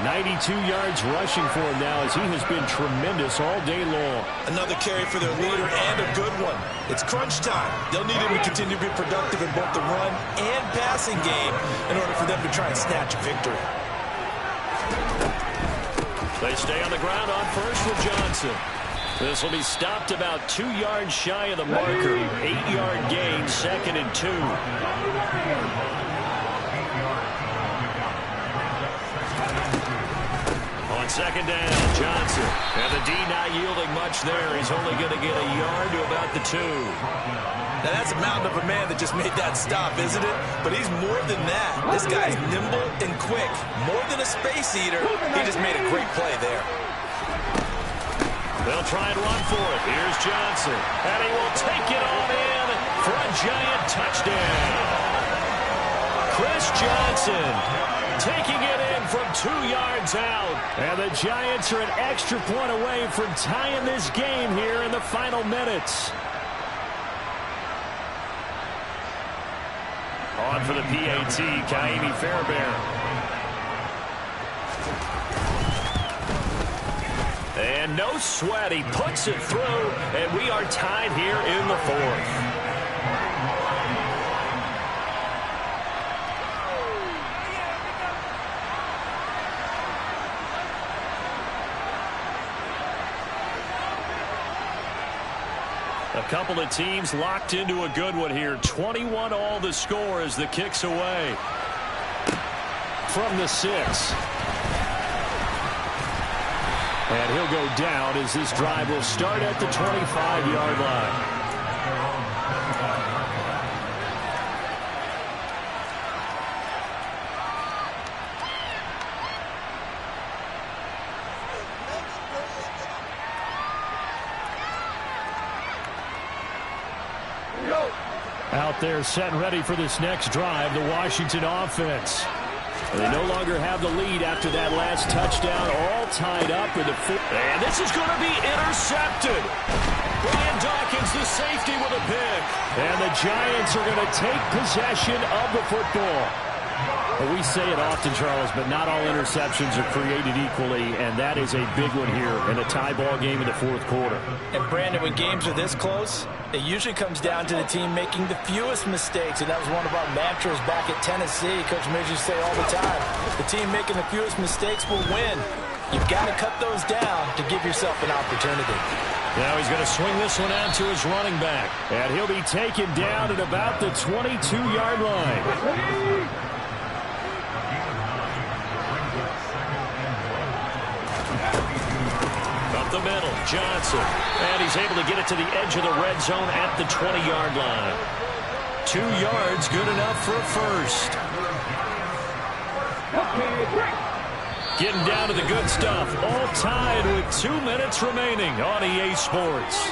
92 yards rushing for him now as he has been tremendous all day long. Another carry for their leader and a good one. It's crunch time. They'll need him to continue to be productive in both the run and passing game in order for them to try and snatch a victory. They stay on the ground on first with Johnson. This will be stopped about 2 yards shy of the marker. 8-yard gain, 2nd and 2. On 2nd down, Johnson. And the D not yielding much there. He's only going to get a yard to about the 2. Now that's a mountain of a man that just made that stop, isn't it? But he's more than that. This guy's nimble and quick. More than a space eater. He just made a great play there. They'll try and run for it. Here's Johnson. And he will take it on in for a giant touchdown. Chris Johnson taking it in from 2 yards out. And the Giants are an extra point away from tying this game here in the final minutes. On for the PAT, Kaimi Fairbairn. And no sweat, he puts it through, and we are tied here in the 4th. A couple of teams locked into a good one here. 21 all the score as the kick's away. From the 6. And he'll go down as this drive will start at the 25-yard line. Out there set and ready for this next drive, the Washington offense. They no longer have the lead after that last touchdown, all tied up with the 4. And this is going to be intercepted. Brian Dawkins, the safety, with a pick. And the Giants are going to take possession of the football. Well, we say it often, Charles, but not all interceptions are created equally, and that is a big one here in a tie ball game in the fourth quarter. And, Brandon, when games are this close, it usually comes down to the team making the fewest mistakes, and that was one of our mantras back at Tennessee. Coach Midge used to say all the time, the team making the fewest mistakes will win. You've got to cut those down to give yourself an opportunity. Now he's going to swing this one out to his running back, and he'll be taken down at about the 22-yard line. The middle, Johnson, and he's able to get it to the edge of the red zone at the 20-yard line. 2 yards, good enough for a first. Getting down to the good stuff, all tied with 2 minutes remaining on EA Sports.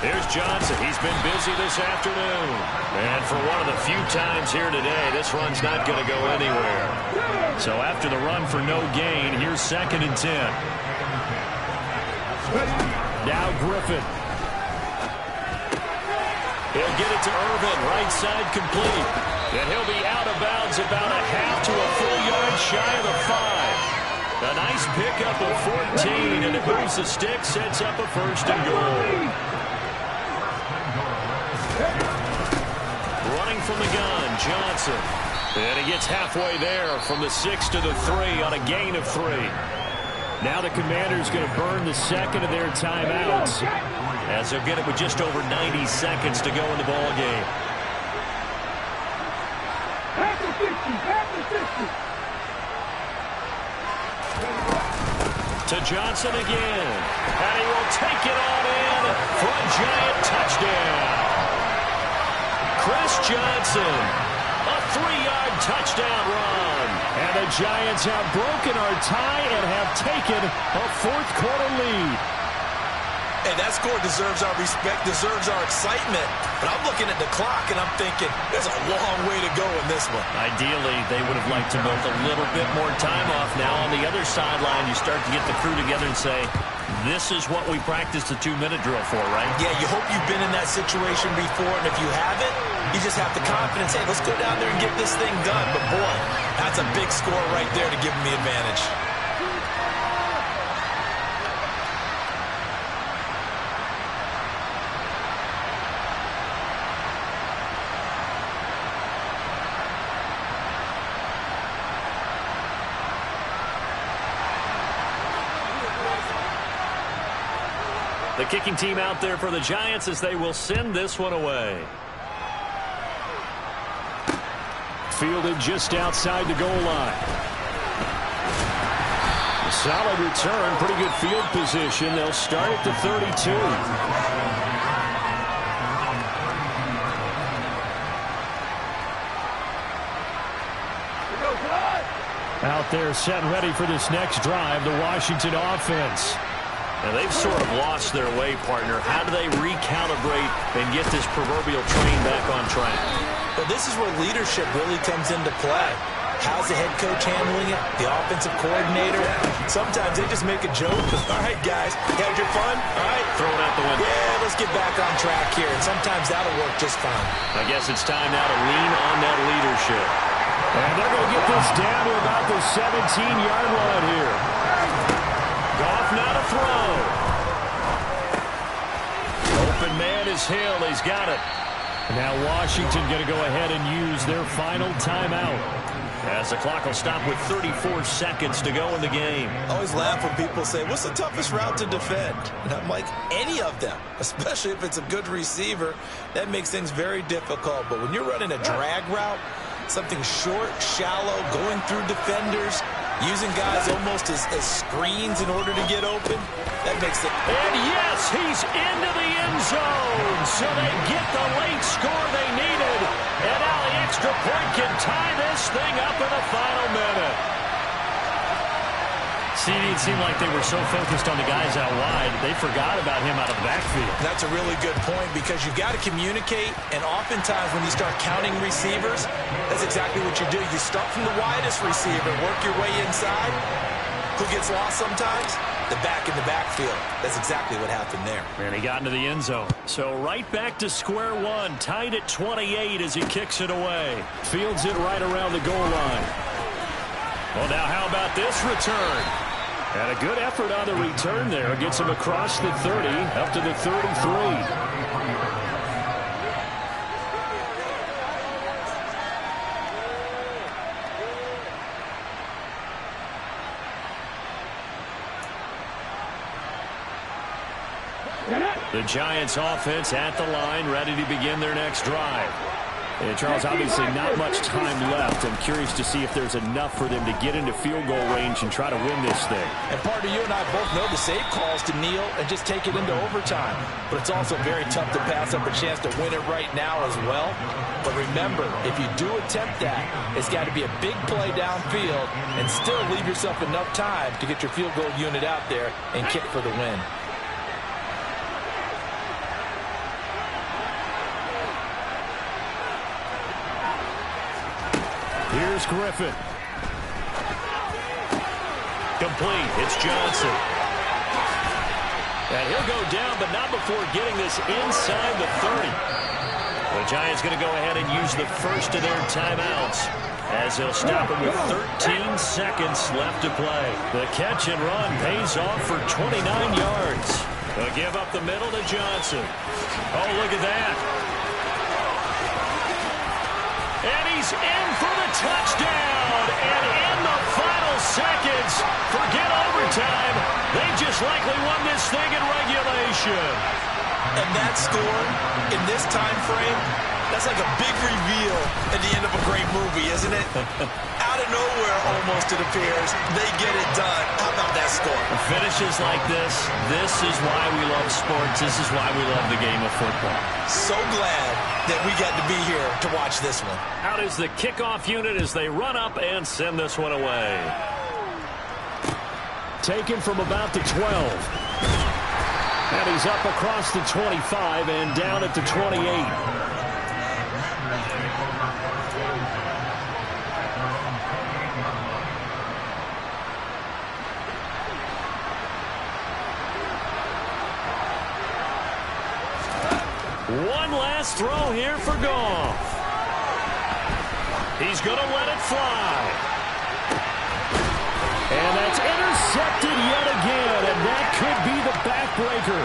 Here's Johnson. He's been busy this afternoon. And for one of the few times here today, this run's not going to go anywhere. So after the run for no gain, here's 2nd and 10. Now Griffin. He'll get it to Irvin, right side complete. And he'll be out of bounds about a half to a full yard shy of the 5. A nice pickup of 14, and it moves the stick, sets up a 1st and goal. Running from the gun, Johnson. And he gets halfway there from the 6 to the 3 on a gain of 3. Now the Commanders going to burn the second of their timeouts as they'll get it with just over 90 seconds to go in the ball game. To Johnson again. And he will take it on in for a giant touchdown. Chris Johnson, a 3-yard touchdown run. And the Giants have broken our tie and have taken a fourth quarter lead. Hey, that score deserves our respect, deserves our excitement. But I'm looking at the clock and I'm thinking there's a long way to go in this one. Ideally, they would have liked to milk a little bit more time off. Now on the other sideline, you start to get the crew together and say, this is what we practiced the 2-minute drill for, right? Yeah, you hope you've been in that situation before, and if you haven't, you just have the confidence, hey, let's go down there and get this thing done. But boy, that's a big score right there to give them the advantage. The kicking team out there for the Giants as they will send this one away. Fielded just outside the goal line. Solid return, pretty good field position. They'll start at the 32. Out there set and ready for this next drive, the Washington offense. Now, they've sort of lost their way, partner. How do they recalibrate and get this proverbial train back on track? Well, this is where leadership really comes into play. How's the head coach handling it? The offensive coordinator? Sometimes they just make a joke. All right, guys, you had your fun? All right. Throw it out the window. Yeah, let's get back on track here. And sometimes that'll work just fine. I guess it's time now to lean on that leadership. And they're going to get this down to about the 17-yard line here. Goff now to throw. Open man is Hill. He's got it. Now Washington going to go ahead and use their final timeout as the clock will stop with 34 seconds to go in the game. I always laugh when people say, what's the toughest route to defend? And I'm like, any of them, especially if it's a good receiver. That makes things very difficult. But when you're running a drag route, something short, shallow, going through defenders, using guys almost as screens in order to get open, that makes it. And yes, he's into the end zone. So they get the late score they needed. And now the extra point can tie this thing up in the final minute. CD, it seemed like they were so focused on the guys out wide, they forgot about him out of the backfield. That's a really good point because you've got to communicate, and oftentimes when you start counting receivers, that's exactly what you do. You start from the widest receiver, work your way inside. Who gets lost sometimes? The back in the backfield. That's exactly what happened there. And he got into the end zone. So right back to square one, tied at 28 as he kicks it away. Fields it right around the goal line. Well, now how about this return? And a good effort on the return there. Gets him across the 30, up to the 33. The Giants offense at the line, ready to begin their next drive. And Charles, obviously not much time left. I'm curious to see if there's enough for them to get into field goal range and try to win this thing. And partner, you and I both know the save calls to kneel and just take it into overtime. But it's also very tough to pass up a chance to win it right now as well. But remember, if you do attempt that, it's got to be a big play downfield and still leave yourself enough time to get your field goal unit out there and kick for the win. Here's Griffin. Complete. It's Johnson. And he'll go down, but not before getting this inside the 30. The Giants going to go ahead and use the first of their timeouts as they'll stop it with 13 seconds left to play. The catch and run pays off for 29 yards. They'll give up the middle to Johnson. Oh, look at that. And he's in for the touchdown. And in the final seconds, forget overtime. They just likely won this thing in regulation. And that score in this time frame, that's like a big reveal at the end of a great movie, isn't it? Out of nowhere, almost, it appears. They get it done. How about that score? Finishes like this is why we love sports. This is why we love the game of football. So glad that we got to be here to watch this one. Out is the kickoff unit as they run up and send this one away. Taken from about the 12. And he's up across the 25 and down at the 28. One last throw here for Goff. He's going to let it fly. And that's intercepted yet again, and that could be the backbreaker.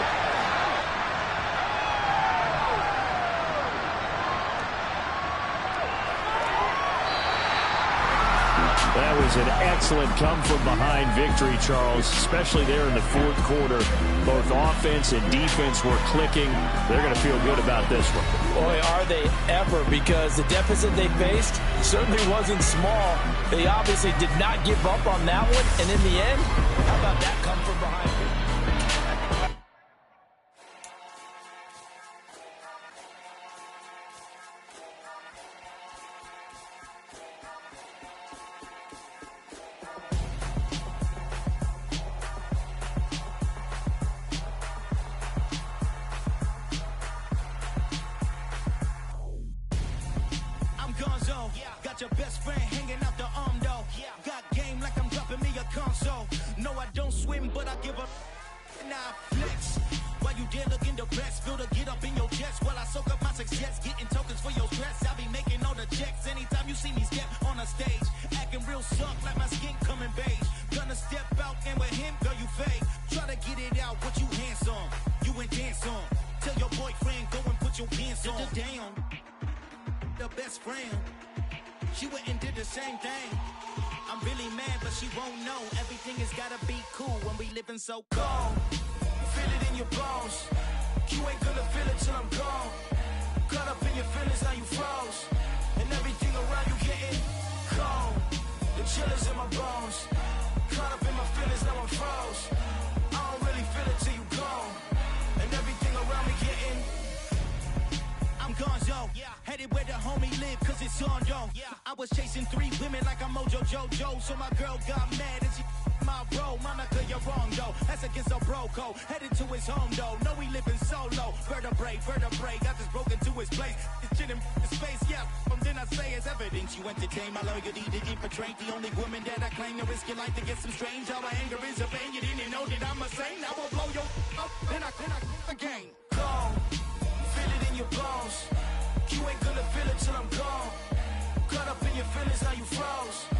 That was an excellent come-from-behind victory, Charles, especially there in the fourth quarter. Both offense and defense were clicking. They're going to feel good about this one. Boy, are they ever, because the deficit they faced certainly wasn't small. They obviously did not give up on that one, and in the end, how about that come-from-behind victory? Got your best friend hanging out the arm though. Got game like I'm dropping me a console. No, I don't swim, but I give up. Now flex. While you there looking depressed, feel to get up in your chest while I soak up my success. Getting tokens for your stress. I be making all the checks anytime you see me step on a stage. Acting real soft like my skin coming beige. Gonna step out and with him, girl, you fake. Try to get it out, what you handsome. You ain't dance on. Tell your boyfriend, go and put your pants on. Down. The best friend. She went and did the same thing. I'm really mad, but she won't know. Everything has gotta be cool when we living so cold. Feel it in your bones. You ain't gonna feel it till I'm gone. Caught up in your feelings, now you froze. And everything around you getting cold. The chillers in my bones. Caught up in my feelings, now I'm froze. I don't really feel it till you gone. And everything around me getting I'm gonzo. Headed where the homie live, cause it's on, yo. I was chasing 3 women like I'm Mojo Jojo. So my girl got mad and she my bro, Monica, you're wrong, though. That's against a bro code. Headed to his home, though. No, we living solo. Vertebrae, got this broken to his place. This shit in his face, yeah. From then I say it's evidence you entertain my loyalty to infiltrate. The only woman that I claim to risk your life to get some strange. How my anger is a vein. You didn't know that I'm a saint. I will blow your up, then I again. Gone, feel it in your bones. You ain't gonna feel it till I'm gone. Caught up in your feelings, now you froze.